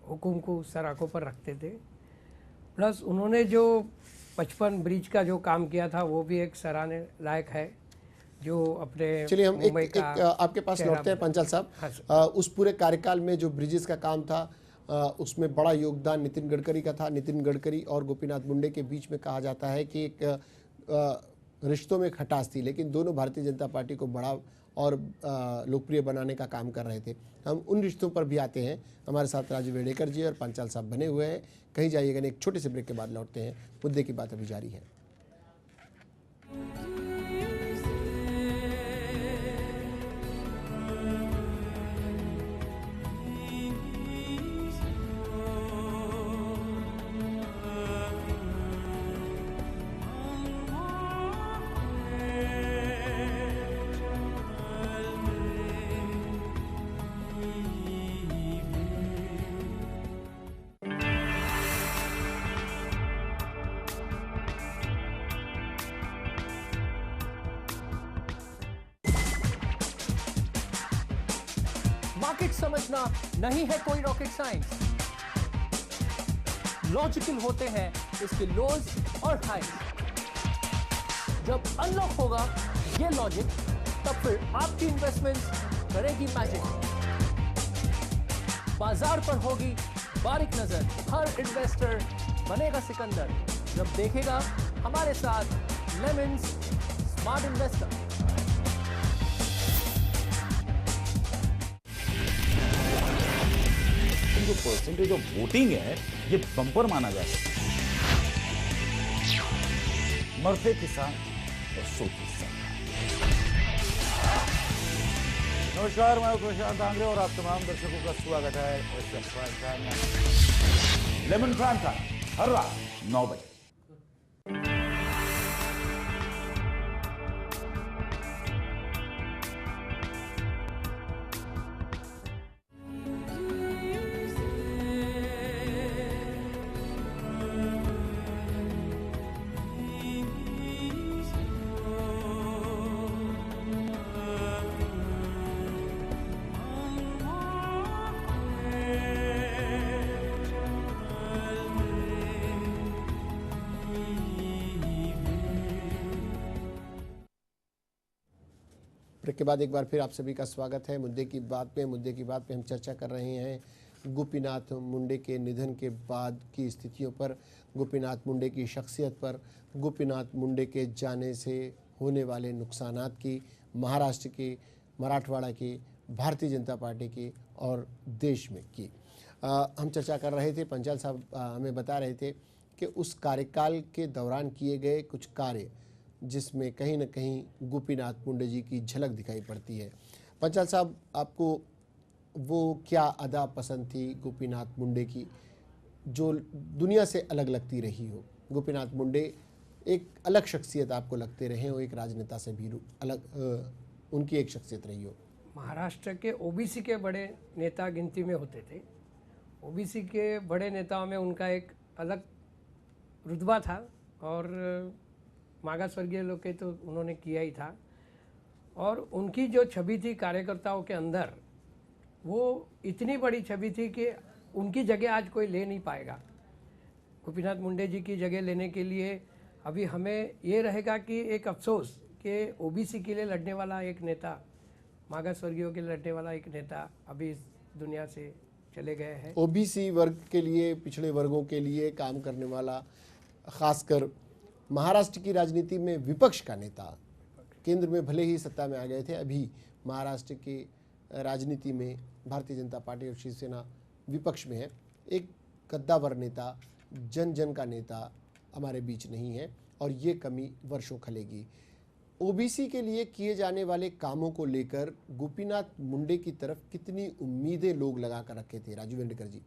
हुकुम को सर आंखों पर रखते थे। प्लस उन्होंने जो 55 ब्रिज का जो काम किया था वो भी एक सराहने लायक है, जो अपने चलिए हम मुंबई एक आपके पास लौटते हैं पांचाल साहब। हाँ, उस पूरे कार्यकाल में जो ब्रिजेस का काम था, उसमें बड़ा योगदान नितिन गडकरी का था। नितिन गडकरी और गोपीनाथ मुंडे के बीच में कहा जाता है कि एक रिश्तों में खटास थी, लेकिन दोनों भारतीय जनता पार्टी को बड़ा और लोकप्रिय बनाने का काम कर रहे थे। हम उन रिश्तों पर भी आते हैं। हमारे साथ राजू वेर्णेकर जी और पांचाल साहब बने हुए हैं। कहीं जाइएगा नहीं, एक छोटे से ब्रेक के बाद लौटते हैं। मुद्दे की बात अभी जारी है। रॉकेट समझना नहीं है कोई रॉकेट साइंस। लॉजिकल होते हैं इसके लोज और हाइज। जब अनलॉक होगा ये लॉजिक, तब फिर आपकी इन्वेस्टमेंट्स करेगी मैजिक। बाजार पर होगी बारीक नजर, हर इन्वेस्टर बनेगा सिकंदर जब देखेगा हमारे साथ लेमन्स स्मार्ट इन्वेस्टर। जो परसेंटेज ऑफ वोटिंग है ये बम्पर माना जा सकता है। मरते किसान और सोते सरकार। नमस्कार, मैं प्रशांत आंग्रे और आप तमाम दर्शकों का स्वागत है लेमन प्राइम का हर रात 9 बजे। ब्रेक के बाद एक बार फिर आप सभी का स्वागत है। मुद्दे की बात पे हम चर्चा कर रहे हैं गोपीनाथ मुंडे के निधन के बाद की स्थितियों पर, गोपीनाथ मुंडे की शख्सियत पर, गोपीनाथ मुंडे के जाने से होने वाले नुकसानात की, महाराष्ट्र की, मराठवाड़ा की, भारतीय जनता पार्टी की और देश में की हम चर्चा कर रहे थे। पंचाल साहब हमें बता रहे थे कि उस कार्यकाल के दौरान किए गए कुछ कार्य जिसमें कहीं न कहीं गोपीनाथ मुंडे जी की झलक दिखाई पड़ती है। पंचाल साहब, आपको वो क्या अदा पसंद थी गोपीनाथ मुंडे की जो दुनिया से अलग लगती रही हो? गोपीनाथ मुंडे एक अलग शख्सियत आपको लगते रहे हो, एक राजनेता से भी अलग उनकी एक शख्सियत रही हो। महाराष्ट्र के ओबीसी के बड़े नेता गिनती में होते थे। ओबीसी के बड़े नेताओं में उनका एक अलग रुतबा था और मागास वर्गीय लोग के तो उन्होंने किया ही था। और उनकी जो छवि थी कार्यकर्ताओं के अंदर, वो इतनी बड़ी छवि थी कि उनकी जगह आज कोई ले नहीं पाएगा। गोपीनाथ मुंडे जी की जगह लेने के लिए अभी हमें ये रहेगा कि एक अफसोस कि ओबीसी के लिए लड़ने वाला एक नेता, मागास वर्गीयों के लिए लड़ने वाला एक नेता अभी इस दुनिया से चले गए हैं। ओबीसी वर्ग के लिए, पिछड़े वर्गों के लिए काम करने वाला, खासकर महाराष्ट्र की राजनीति में विपक्ष का नेता, केंद्र में भले ही सत्ता में आ गए थे, अभी महाराष्ट्र की राजनीति में भारतीय जनता पार्टी और शिवसेना विपक्ष में है। एक कद्दावर नेता, जन जन का नेता हमारे बीच नहीं है और ये कमी वर्षों खलेगी। ओबीसी के लिए किए जाने वाले कामों को लेकर गोपीनाथ मुंडे की तरफ कितनी उम्मीदें लोग लगा कर रखे थे? राजू वेंडेकर जी।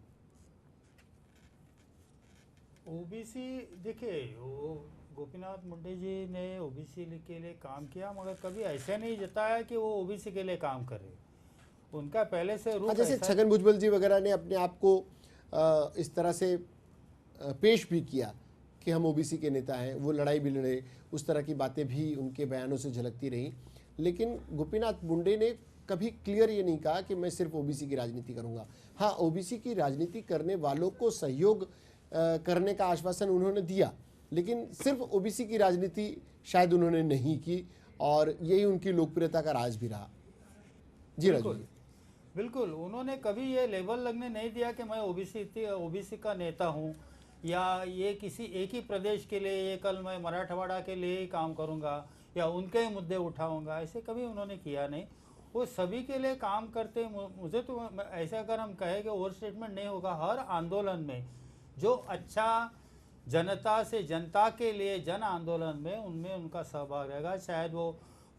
ओबीसी, देखिए, वो गोपीनाथ मुंडे जी ने ओबीसी के लिए काम किया, मगर कभी ऐसा नहीं जताया कि वो ओबीसी के लिए काम करे। उनका पहले से रूप जैसे छगन भुजबल जी वगैरह ने अपने आप को इस तरह से पेश भी किया कि हम ओबीसी के नेता हैं, वो लड़ाई भी लड़े, उस तरह की बातें भी उनके बयानों से झलकती रही। लेकिन गोपीनाथ मुंडे ने कभी क्लियर ये नहीं कहा कि मैं सिर्फ ओबीसी की राजनीति करूंगा। हाँ, ओबीसी की राजनीति करने वालों को सहयोग करने का आश्वासन उन्होंने दिया, लेकिन सिर्फ ओबीसी की राजनीति शायद उन्होंने नहीं की और यही उनकी लोकप्रियता का राज भी रहा। जी राजू जी। बिल्कुल, उन्होंने कभी ये लेबल लगने नहीं दिया कि मैं ओबीसी का नेता हूँ या ये किसी एक ही प्रदेश के लिए, ये कल मैं मराठवाड़ा के लिए ही काम करूँगा या उनके मुद्दे उठाऊँगा, ऐसे कभी उन्होंने किया नहीं। वो सभी के लिए काम करते। मुझे तो ऐसा अगर हम कहें कि ओवर स्टेटमेंट नहीं होगा, हर आंदोलन में जो अच्छा जनता से जनता के लिए जन आंदोलन में उनमें उनका सहभाग रहेगा। शायद वो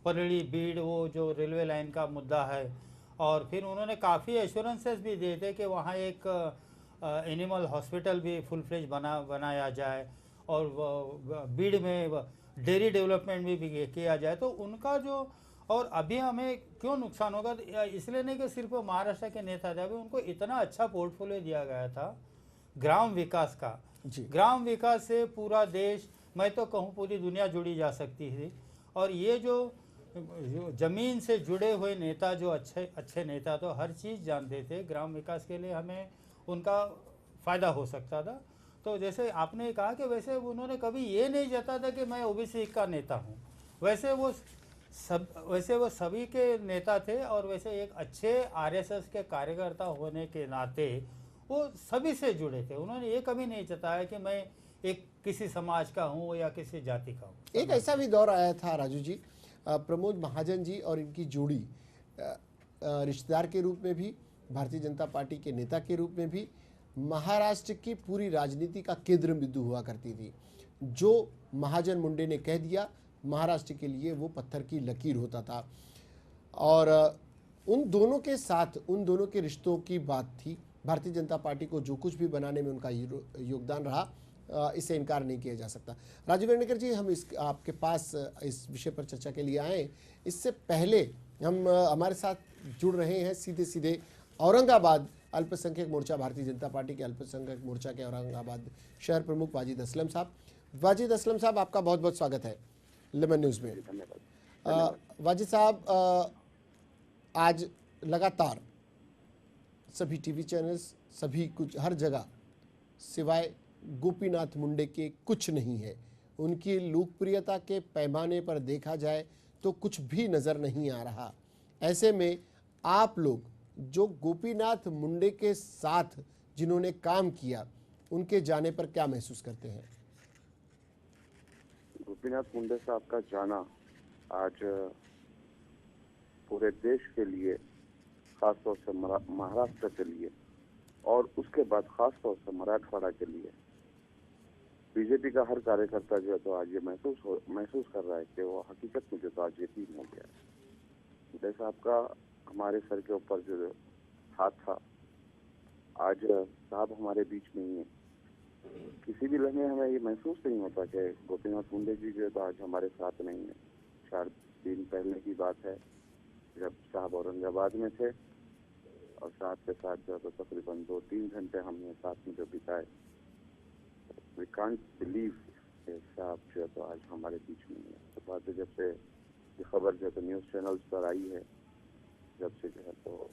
परली बीड़, वो जो रेलवे लाइन का मुद्दा है, और फिर उन्होंने काफ़ी एश्योरेंसेस भी दिए थे कि वहाँ एक एनिमल हॉस्पिटल भी फुल फ्लेज बनाया जाए और बीड़ में डेयरी डेवलपमेंट भी किया जाए। तो उनका जो, और अभी हमें क्यों नुकसान होगा, इसलिए नहीं कि सिर्फ महाराष्ट्र के नेता थे, अभी उनको इतना अच्छा पोर्टफोलियो दिया गया था ग्राम विकास का। ग्राम विकास से पूरा देश, मैं तो कहूँ पूरी दुनिया जुड़ी जा सकती थी। और ये जो जमीन से जुड़े हुए नेता, जो अच्छे नेता तो हर चीज़ जानते थे, ग्राम विकास के लिए हमें उनका फ़ायदा हो सकता था। तो जैसे आपने कहा कि वैसे उन्होंने कभी ये नहीं जता था कि मैं ओबीसी का नेता हूँ, वैसे वो सभी के नेता थे, और वैसे एक अच्छे आरएसएस के कार्यकर्ता होने के नाते वो सभी से जुड़े थे। उन्होंने ये कभी नहीं जताया कि मैं एक किसी समाज का हूँ या किसी जाति का हूँ। एक ऐसा भी दौर आया था राजू जी, प्रमोद महाजन जी और इनकी जोड़ी रिश्तेदार के रूप में भी, भारतीय जनता पार्टी के नेता के रूप में भी महाराष्ट्र की पूरी राजनीति का केंद्र बिंदु हुआ करती थी। जो महाजन मुंडे ने कह दिया, महाराष्ट्र के लिए वो पत्थर की लकीर होता था। और उन दोनों के साथ, उन दोनों के रिश्तों की बात थी। भारतीय जनता पार्टी को जो कुछ भी बनाने में उनका योगदान रहा, इससे इनकार नहीं किया जा सकता। राजीव वेणुकर जी, हम आपके पास इस विषय पर चर्चा के लिए आए। इससे पहले हम हमारे साथ जुड़ रहे हैं सीधे सीधे औरंगाबाद अल्पसंख्यक मोर्चा, भारतीय जनता पार्टी के अल्पसंख्यक मोर्चा के औरंगाबाद शहर प्रमुख वाजिद असलम साहब। वाजिद असलम साहब, आपका बहुत बहुत स्वागत है लेमन न्यूज़ में। वाजिद साहब, आज लगातार सभी टीवी चैनल्स, सभी कुछ, हर जगह सिवाय गोपीनाथ मुंडे के कुछ नहीं है। उनकी लोकप्रियता के पैमाने पर देखा जाए तो कुछ भी नज़र नहीं आ रहा। ऐसे में आप लोग जो गोपीनाथ मुंडे के साथ जिन्होंने काम किया, उनके जाने पर क्या महसूस करते हैं? गोपीनाथ मुंडे साहब का जाना आज पूरे देश के लिए, खासतौर से महाराष्ट्र के लिए, और उसके बाद खासतौर से मराठवाड़ा के लिए, बीजेपी का हर कार्यकर्ता जो है तो आज ये महसूस कर रहा है कि वो हकीकत में जो तो आज यकीन हो गया है। मुंडे साहब का हमारे सर के ऊपर जो हाथ था, आज साहब हमारे बीच में ही है। किसी भी लम्हे हमें ये महसूस नहीं होता कि गोपीनाथ मुंडे जी जो है तो आज हमारे साथ नहीं है। 4 दिन पहले की बात है जब साहब औरंगाबाद में थे, और साथ के साथ जो तो तकरीबन 2-3 घंटे हमने साथ में जो बिताए। वी कांट बिलीव साहब जो है तो आज हमारे बीच में है। तो बात जब से ये खबर जो है तो न्यूज़ चैनल्स पर आई है, जब से जो है तो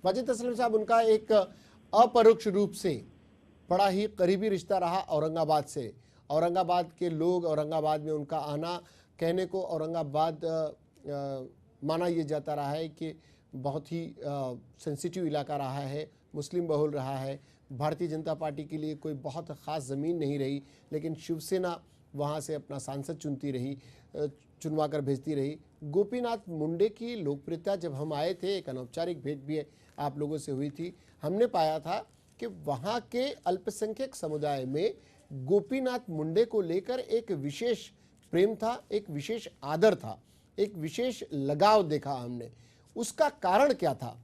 वाजिद असलम साहब, उनका एक अपरोक्ष रूप से बड़ा ही करीबी रिश्ता रहा औरंगाबाद से। औरंगाबाद के लोग, औरंगाबाद में उनका आना, कहने को औरंगाबाद माना ये जाता रहा है कि बहुत ही सेंसिटिव इलाका रहा है, मुस्लिम बहुल रहा है। भारतीय जनता पार्टी के लिए कोई बहुत ख़ास ज़मीन नहीं रही, लेकिन शिवसेना वहाँ से अपना सांसद चुनती रही, चुनवा कर भेजती रही। गोपीनाथ मुंडे की लोकप्रियता, जब हम आए थे, एक अनौपचारिक भेंट भी आप लोगों से हुई थी, हमने पाया था कि वहाँ के अल्पसंख्यक समुदाय में गोपीनाथ मुंडे को लेकर एक विशेष प्रेम था, एक विशेष आदर था, एक विशेष लगाव देखा हमने। उसका कारण क्या था?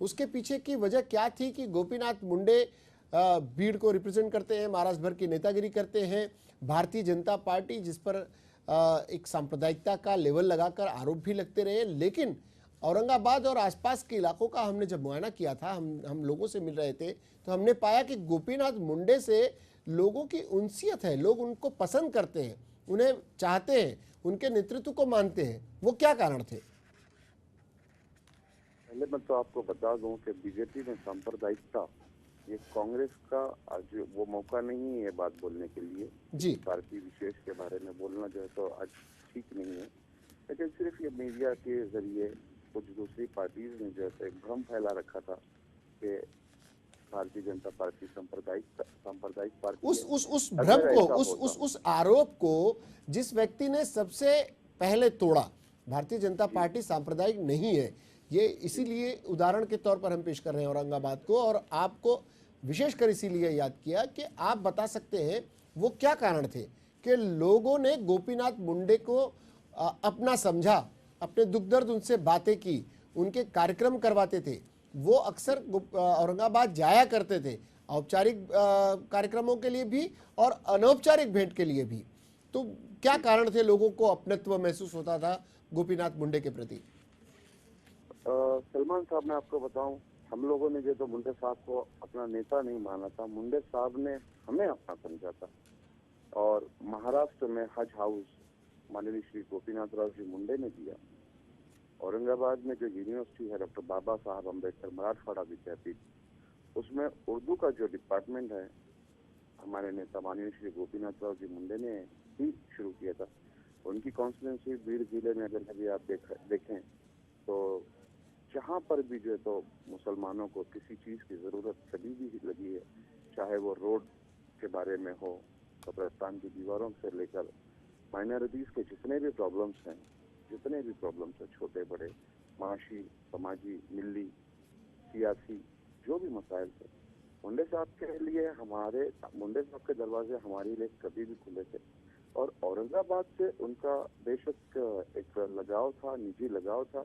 उसके पीछे की वजह क्या थी कि गोपीनाथ मुंडे भीड़ को रिप्रेजेंट करते हैं, महाराष्ट्र भर की नेतागिरी करते हैं। भारतीय जनता पार्टी जिस पर एक सांप्रदायिकता का लेवल लगाकर आरोप भी लगते रहे, लेकिन औरंगाबाद और आसपास के इलाकों का हमने जब मुआयना किया था, हम लोगों से मिल रहे थे, तो हमने पाया कि गोपीनाथ मुंडे से लोगों की उनसियत है, लोग उनको पसंद करते हैं, उन्हें चाहते हैं, उनके नेतृत्व को मानते हैं। वो क्या कारण थे? पहले मैं तो आपको बता दूं कि बीजेपी में सांप्रदायिकता, ये कांग्रेस का आज वो मौका नहीं है ये बात बोलने के लिए जी। पार्टी विशेष के बारे में बोलना जो है तो आज ठीक नहीं है। लेकिन सिर्फ ये मीडिया के जरिए कुछ दूसरी पार्टीज ने जो है एक भ्रम फैला रखा था कि भारतीय जनता पार्टी सांप्रदायिक पार्टी। उस भ्रम को, उस आरोप को जिस व्यक्ति ने सबसे पहले तोड़ा, भारतीय जनता पार्टी सांप्रदायिक नहीं है, ये इसीलिए उदाहरण के तौर पर हम पेश कर रहे हैं औरंगाबाद को, और आपको विशेषकर इसीलिए याद किया कि आप बता सकते हैं वो क्या कारण थे कि लोगों ने गोपीनाथ मुंडे को अपना समझा, अपने दुख दर्द उनसे बातें की, उनके कार्यक्रम करवाते थे। वो अक्सर औरंगाबाद जाया करते थे, औपचारिक कार्यक्रमों के लिए भी और अनौपचारिक भेंट के लिए भी। तो क्या कारण थे लोगों को अपनत्व महसूस होता था गोपीनाथ मुंडे के प्रति? सलमान साहब, मैं आपको बताऊं, हम लोगों ने जो तो मुंडे साहब को अपना नेता नहीं माना था, मुंडे साहब ने हमें अपना समझा था। और महाराष्ट्र में हज हाउस माननीय श्री गोपीनाथ राव जी मुंडे ने दिया। औरंगाबाद में जो यूनिवर्सिटी है डॉक्टर बाबा साहब अम्बेडकर मराठवाड़ा विद्यापीठ, उसमें उर्दू का जो डिपार्टमेंट है हमारे नेता माननीय श्री गोपीनाथ राव जी मुंडे ने ही शुरू किया था। उनकी कॉन्स्टिट्यूंसी बीड़ जिले में अगर कभी आप देखें तो जहाँ पर भी जो है तो मुसलमानों को किसी चीज़ की ज़रूरत कभी भी लगी है, चाहे वो रोड के बारे में हो, कब्रिस्तान की दीवारों से लेकर माइनॉरिटीज़ के जितने भी प्रॉब्लम्स हैं, छोटे बड़े माशी, समाजी, मिली, सियासी, जो भी मसाइल थे, मुंडे साहब के लिए मुंडे साहब के दरवाजे हमारे लिए कभी भी खुले थे। और औरंगाबाद से उनका बेशक एक लगाव था, निजी लगाव था।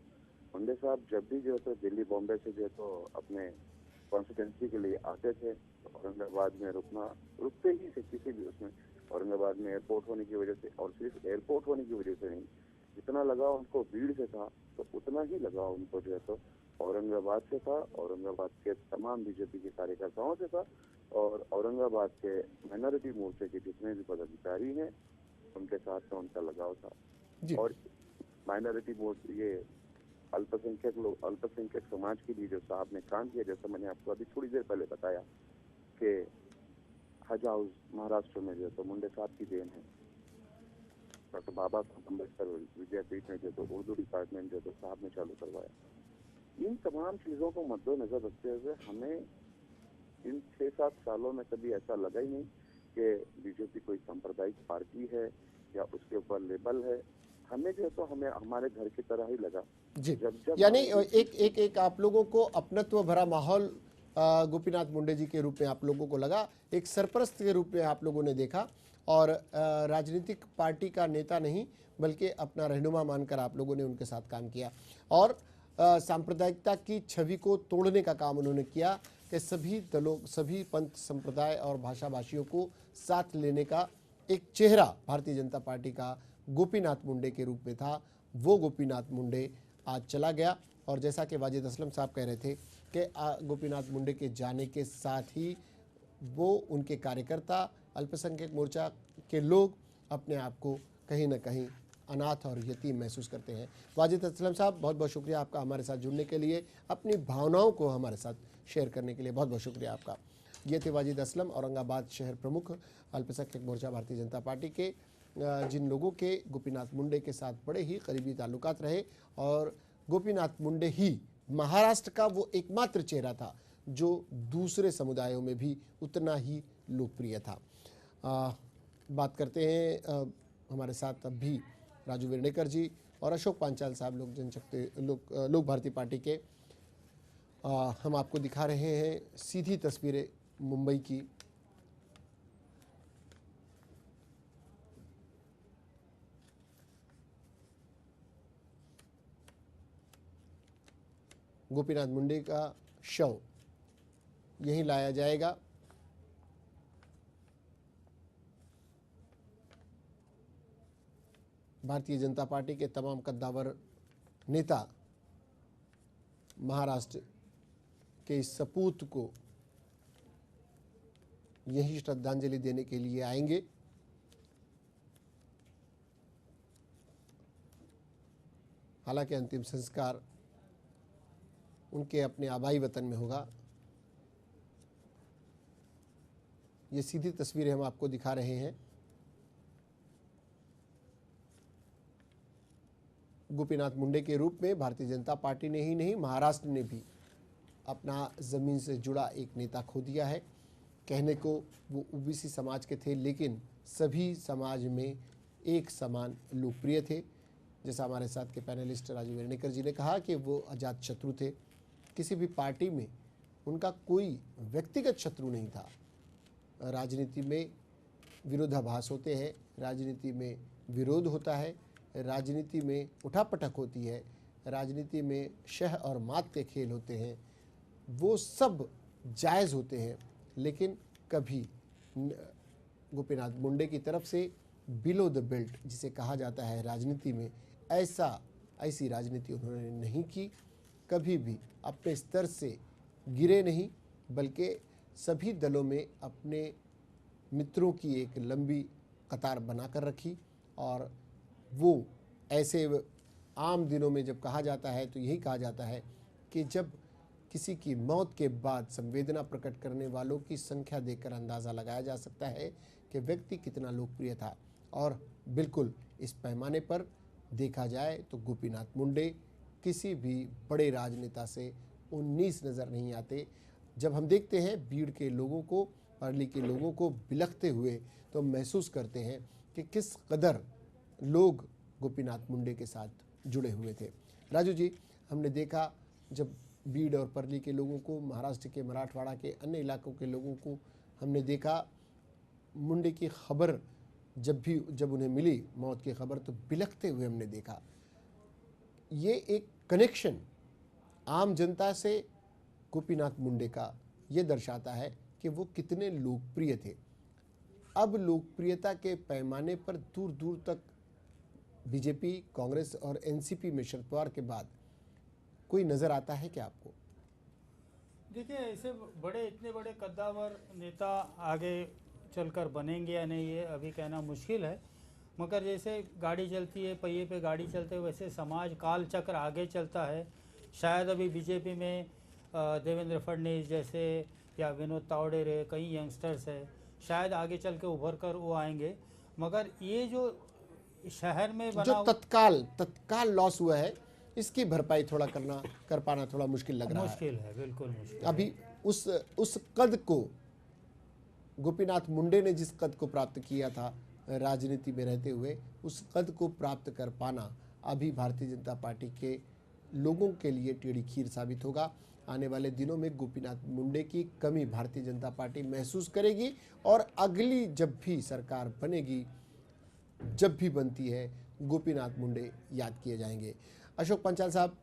मुंडे साहब जब भी जो है तो दिल्ली बॉम्बे से जो है तो अपने कॉन्स्टिट्यूंसी के लिए आते थे तो औरंगाबाद में रुकते ही थे किसी भी उसमें। औरंगाबाद में एयरपोर्ट होने की वजह से, और सिर्फ एयरपोर्ट होने की वजह से नहीं, जितना लगाव उनको भीड़ से था तो उतना ही लगाव उनको जो है तो औरंगाबाद से था, औरंगाबाद के तमाम बीजेपी के कार्यकर्ताओं से था, और औरंगाबाद के माइनॉरिटी मोर्चे के जितने भी पदाधिकारी हैं उनके साथ में उनका लगाव था। जी। और माइनॉरिटी मोर्चे, ये अल्पसंख्यक समाज के लिए जो साहब ने काम किया, जैसा मैंने आपको अभी थोड़ी देर पहले बताया कि हज हाउस महाराष्ट्र में जो तो मुंडे साहब की देन है। डॉक्टर बाबा साहब अम्बेडकर विद्यापीठ में जो तो उर्दू डिपार्टमेंट जो तो साहब ने चालू करवाया। इन तमाम चीज़ों को मद्देनजर रखते हुए हमें इन 6-7 सालों में कभी ऐसा लगा ही नहीं कि बीजेपी कोई सांप्रदायिक पार्टी है या उसके ऊपर लेबल है। हमें जो तो हमें हमारे घर की तरह ही लगा। जी, जब यानी एक आप लोगों को अपनत्व भरा माहौल गोपीनाथ मुंडे जी के रूप में आप लोगों को लगा, एक सरपरस्त के रूप में आप लोगों ने देखा, और राजनीतिक पार्टी का नेता नहीं बल्कि अपना रहनुमा मानकर आप लोगों ने उनके साथ काम किया, और सांप्रदायिकता की छवि को तोड़ने का काम उन्होंने किया कि सभी दलों, सभी पंथ, संप्रदाय और भाषाभाषियों को साथ लेने का एक चेहरा भारतीय जनता पार्टी का गोपीनाथ मुंडे के रूप में था। वो गोपीनाथ मुंडे आज चला गया, और जैसा कि वाजिद असलम साहब कह रहे थे कि गोपीनाथ मुंडे के जाने के साथ ही वो, उनके कार्यकर्ता, अल्पसंख्यक मोर्चा के लोग अपने आप को कहीं ना कहीं अनाथ और यतीम महसूस करते हैं। वाजिद असलम साहब, बहुत बहुत शुक्रिया आपका हमारे साथ जुड़ने के लिए, अपनी भावनाओं को हमारे साथ शेयर करने के लिए बहुत बहुत शुक्रिया आपका। ये थे वाजिद असलम, औरंगाबाद शहर प्रमुख, अल्पसंख्यक मोर्चा भारतीय जनता पार्टी के, जिन लोगों के गोपीनाथ मुंडे के साथ बड़े ही करीबी ताल्लुकात रहे, और गोपीनाथ मुंडे ही महाराष्ट्र का वो एकमात्र चेहरा था जो दूसरे समुदायों में भी उतना ही लोकप्रिय था। बात करते हैं हमारे साथ अब भी राजू वेर्णेकर जी और अशोक पांचाल साहब, लोक भारती पार्टी के। हम आपको दिखा रहे हैं सीधी तस्वीरें मुंबई की। गोपीनाथ मुंडे का शव यहीं लाया जाएगा। भारतीय जनता पार्टी के तमाम कद्दावर नेता महाराष्ट्र के इस सपूत को यही श्रद्धांजलि देने के लिए आएंगे। हालांकि अंतिम संस्कार उनके अपने आबाई वतन में होगा। ये सीधी तस्वीरें हम आपको दिखा रहे हैं। गोपीनाथ मुंडे के रूप में भारतीय जनता पार्टी ने ही नहीं, महाराष्ट्र ने भी अपना ज़मीन से जुड़ा एक नेता खो दिया है। कहने को वो ओबीसी समाज के थे, लेकिन सभी समाज में एक समान लोकप्रिय थे। जैसा हमारे साथ के पैनलिस्ट राजू वेर्णेकर जी ने कहा कि वो अजात शत्रु थे। किसी भी पार्टी में उनका कोई व्यक्तिगत शत्रु नहीं था। राजनीति में विरोधाभास होते हैं, राजनीति में विरोध होता है, राजनीति में उठापटक होती है, राजनीति में शह और मात के खेल होते हैं। वो सब जायज़ होते हैं, लेकिन कभी गोपीनाथ मुंडे की तरफ से बिलो द बेल्ट जिसे कहा जाता है राजनीति में, ऐसी राजनीति उन्होंने नहीं की। कभी भी अपने स्तर से गिरे नहीं, बल्कि सभी दलों में अपने मित्रों की एक लंबी कतार बनाकर रखी और वो ऐसे आम दिनों में जब कहा जाता है तो यही कहा जाता है कि जब किसी की मौत के बाद संवेदना प्रकट करने वालों की संख्या देखकर अंदाज़ा लगाया जा सकता है कि व्यक्ति कितना लोकप्रिय था। और बिल्कुल इस पैमाने पर देखा जाए तो गोपीनाथ मुंडे किसी भी बड़े राजनेता से 19 नज़र नहीं आते। जब हम देखते हैं भीड़ के लोगों को, पार्ली के लोगों को बिलखते हुए, तो महसूस करते हैं कि किस कदर लोग गोपीनाथ मुंडे के साथ जुड़े हुए थे। राजू जी, हमने देखा जब बीड़ और परली के लोगों को, महाराष्ट्र के, मराठवाड़ा के अन्य इलाकों के लोगों को हमने देखा, मुंडे की खबर जब उन्हें मिली मौत की खबर, तो बिलखते हुए हमने देखा। ये एक कनेक्शन आम जनता से गोपीनाथ मुंडे का ये दर्शाता है कि वो कितने लोकप्रिय थे। अब लोकप्रियता के पैमाने पर दूर दूर तक बीजेपी, कांग्रेस और एनसीपी में शरद पवार के बाद कोई नज़र आता है क्या आपको? देखिए, ऐसे इतने बड़े कद्दावर नेता आगे चलकर बनेंगे या नहीं, ये अभी कहना मुश्किल है। मगर जैसे गाड़ी चलती है, पहिए पे गाड़ी चलते, वैसे समाज काल चक्र आगे चलता है। शायद अभी बीजेपी में देवेंद्र फडणवीस जैसे या विनोद तावड़े रहे, कई यंगस्टर्स है, शायद आगे चल के उभर कर वो आएंगे। मगर ये जो शहर में बना जो तत्काल लॉस हुआ है, इसकी भरपाई कर पाना थोड़ा मुश्किल लग रहा है। मुश्किल है, बिल्कुल मुश्किल। अभी उस कद को गोपीनाथ मुंडे ने जिस कद को प्राप्त किया था राजनीति में रहते हुए, उस कद को प्राप्त कर पाना अभी भारतीय जनता पार्टी के लोगों के लिए टेढ़ी खीर साबित होगा। आने वाले दिनों में गोपीनाथ मुंडे की कमी भारतीय जनता पार्टी महसूस करेगी और अगली जब भी सरकार बनेगी, जब भी बनती है, गोपीनाथ मुंडे याद किए जाएंगे। अशोक पंचाल साहब,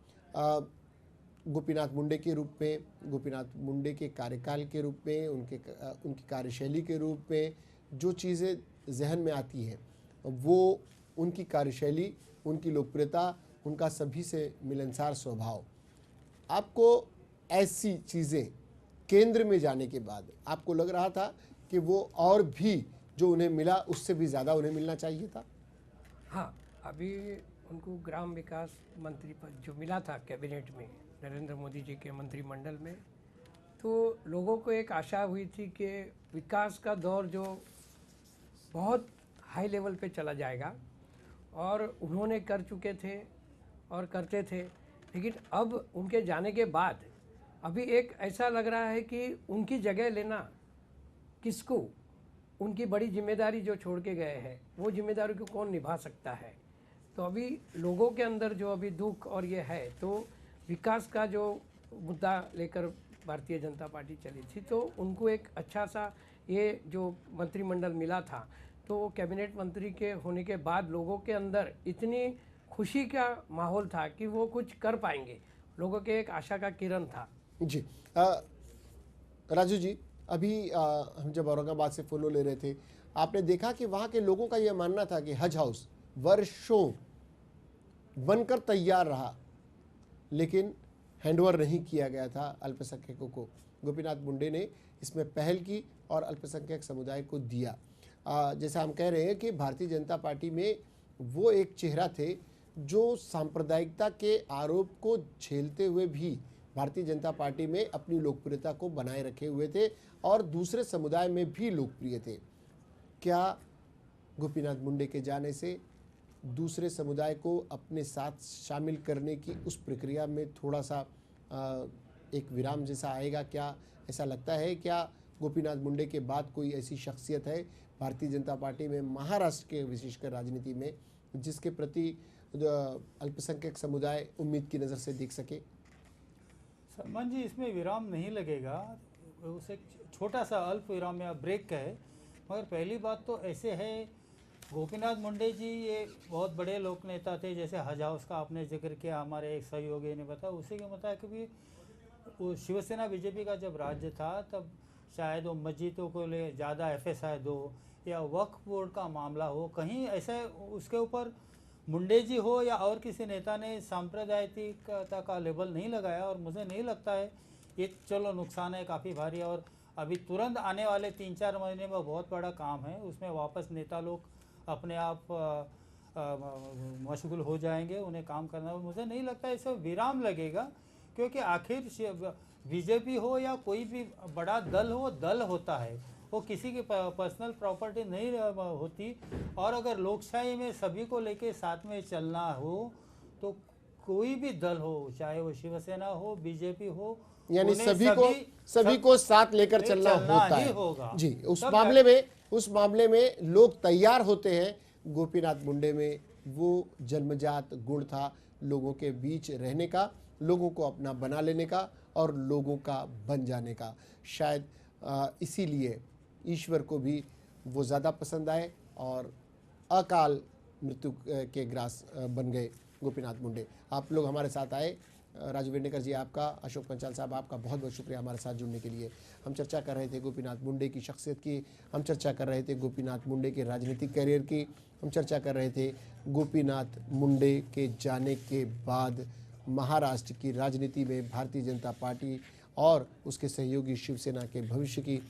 गोपीनाथ मुंडे के रूप में, गोपीनाथ मुंडे के कार्यकाल के रूप में, उनकी कार्यशैली के रूप में जो चीज़ें जहन में आती हैं, वो उनकी कार्यशैली, उनकी लोकप्रियता, उनका सभी से मिलनसार स्वभाव। आपको ऐसी चीज़ें केंद्र में जाने के बाद आपको लग रहा था कि वो और भी जो उन्हें मिला उससे भी ज़्यादा उन्हें मिलना चाहिए था? हाँ, अभी उनको ग्राम विकास मंत्री पद जो मिला था कैबिनेट में, नरेंद्र मोदी जी के मंत्रिमंडल में, तो लोगों को एक आशा हुई थी कि विकास का दौर जो बहुत हाई लेवल पे चला जाएगा, और उन्होंने कर चुके थे और करते थे। लेकिन अब उनके जाने के बाद अभी एक ऐसा लग रहा है कि उनकी जगह लेना किसको, उनकी बड़ी जिम्मेदारी जो छोड़ के गए हैं, वो जिम्मेदारी को कौन निभा सकता है। तो अभी लोगों के अंदर जो अभी दुख और ये है, तो विकास का जो मुद्दा लेकर भारतीय जनता पार्टी चली थी, तो उनको एक अच्छा सा ये जो मंत्रिमंडल मिला था, तो कैबिनेट मंत्री के होने के बाद लोगों के अंदर इतनी खुशी का माहौल था कि वो कुछ कर पाएंगे। लोगों के एक आशा का किरण था। जी, राजू जी, अभी हम जब औरंगाबाद से फॉलो ले रहे थे, आपने देखा कि वहाँ के लोगों का यह मानना था कि हज हाउस वर्षों बनकर तैयार रहा, लेकिन हैंडओवर नहीं किया गया था अल्पसंख्यकों को। गोपीनाथ मुंडे ने इसमें पहल की और अल्पसंख्यक समुदाय को दिया। जैसा हम कह रहे हैं कि भारतीय जनता पार्टी में वो एक चेहरा थे जो सांप्रदायिकता के आरोप को झेलते हुए भी भारतीय जनता पार्टी में अपनी लोकप्रियता को बनाए रखे हुए थे और दूसरे समुदाय में भी लोकप्रिय थे। क्या गोपीनाथ मुंडे के जाने से दूसरे समुदाय को अपने साथ शामिल करने की उस प्रक्रिया में थोड़ा सा एक विराम जैसा आएगा? क्या ऐसा लगता है? क्या गोपीनाथ मुंडे के बाद कोई ऐसी शख्सियत है भारतीय जनता पार्टी में, महाराष्ट्र के विशेषकर राजनीति में, जिसके प्रति अल्पसंख्यक समुदाय उम्मीद की नज़र से देख सके? सलमान जी, इसमें विराम नहीं लगेगा, उसे छोटा सा अल्प विराम या ब्रेक का है। मगर पहली बात तो ऐसे है, गोपीनाथ मुंडे जी ये बहुत बड़े लोक नेता थे। जैसे हज हाउस का आपने जिक्र किया, हमारे एक सहयोगी ने बताया, उसी के मुताबिक भी वो शिवसेना बीजेपी का जब राज्य था, तब शायद वो मस्जिदों को ले ज़्यादा FSI दो या वक्फ बोर्ड का मामला हो, कहीं ऐसा उसके ऊपर मुंडे जी हो या और किसी नेता ने सांप्रदायिकता का लेबल नहीं लगाया। और मुझे नहीं लगता है ये, चलो नुकसान है काफ़ी भारी, और अभी तुरंत आने वाले 3-4 महीने में बहुत बड़ा काम है, उसमें वापस नेता लोग अपने आप मशगूल हो जाएंगे, उन्हें काम करना। मुझे नहीं लगता इसे विराम लगेगा, क्योंकि आखिर बीजेपी हो या कोई भी बड़ा दल हो, दल होता है, वो किसी की पर्सनल प्रॉपर्टी नहीं होती। और अगर लोकशाही में सभी को लेके साथ में चलना हो तो कोई भी दल हो, चाहे वो शिवसेना हो, बीजेपी हो, यानी उन्हें सभी को साथ लेकर चलना होता ही है होगा। जी। उस मामले में लोग तैयार होते हैं। गोपीनाथ मुंडे में वो जन्मजात गुण था लोगों के बीच रहने का, लोगों को अपना बना लेने का और लोगों का बन जाने का। शायद इसीलिए ईश्वर को भी वो ज़्यादा पसंद आए और अकाल मृत्यु के ग्रास बन गए गोपीनाथ मुंडे। आप लोग हमारे साथ आए। राजू वेडनेकर जी आपका, अशोक पंचाल साहब आपका बहुत बहुत शुक्रिया हमारे साथ जुड़ने के लिए। हम चर्चा कर रहे थे गोपीनाथ मुंडे की शख्सियत की, हम चर्चा कर रहे थे गोपीनाथ मुंडे के राजनीतिक करियर की, हम चर्चा कर रहे थे गोपीनाथ मुंडे के जाने के बाद महाराष्ट्र की राजनीति में भारतीय जनता पार्टी और उसके सहयोगी शिवसेना के भविष्य की।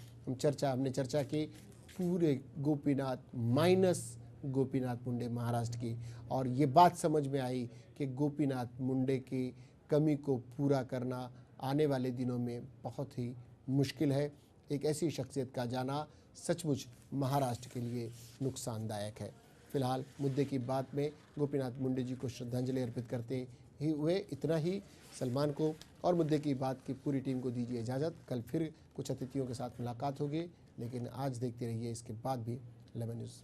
हमने चर्चा की पूरे गोपीनाथ माइनस गोपीनाथ मुंडे महाराष्ट्र की, और ये बात समझ में आई कि गोपीनाथ मुंडे की कमी को पूरा करना आने वाले दिनों में बहुत ही मुश्किल है। एक ऐसी शख्सियत का जाना सचमुच महाराष्ट्र के लिए नुकसानदायक है। फिलहाल मुद्दे की बात में गोपीनाथ मुंडे जी को श्रद्धांजलि अर्पित करते ही हुए इतना ही। सलमान को और मुद्दे की बात की पूरी टीम को दीजिए इजाज़त। कल फिर कुछ अतिथियों के साथ मुलाकात होगी, लेकिन आज देखते रहिए इसके बाद भी 11 न्यूज़।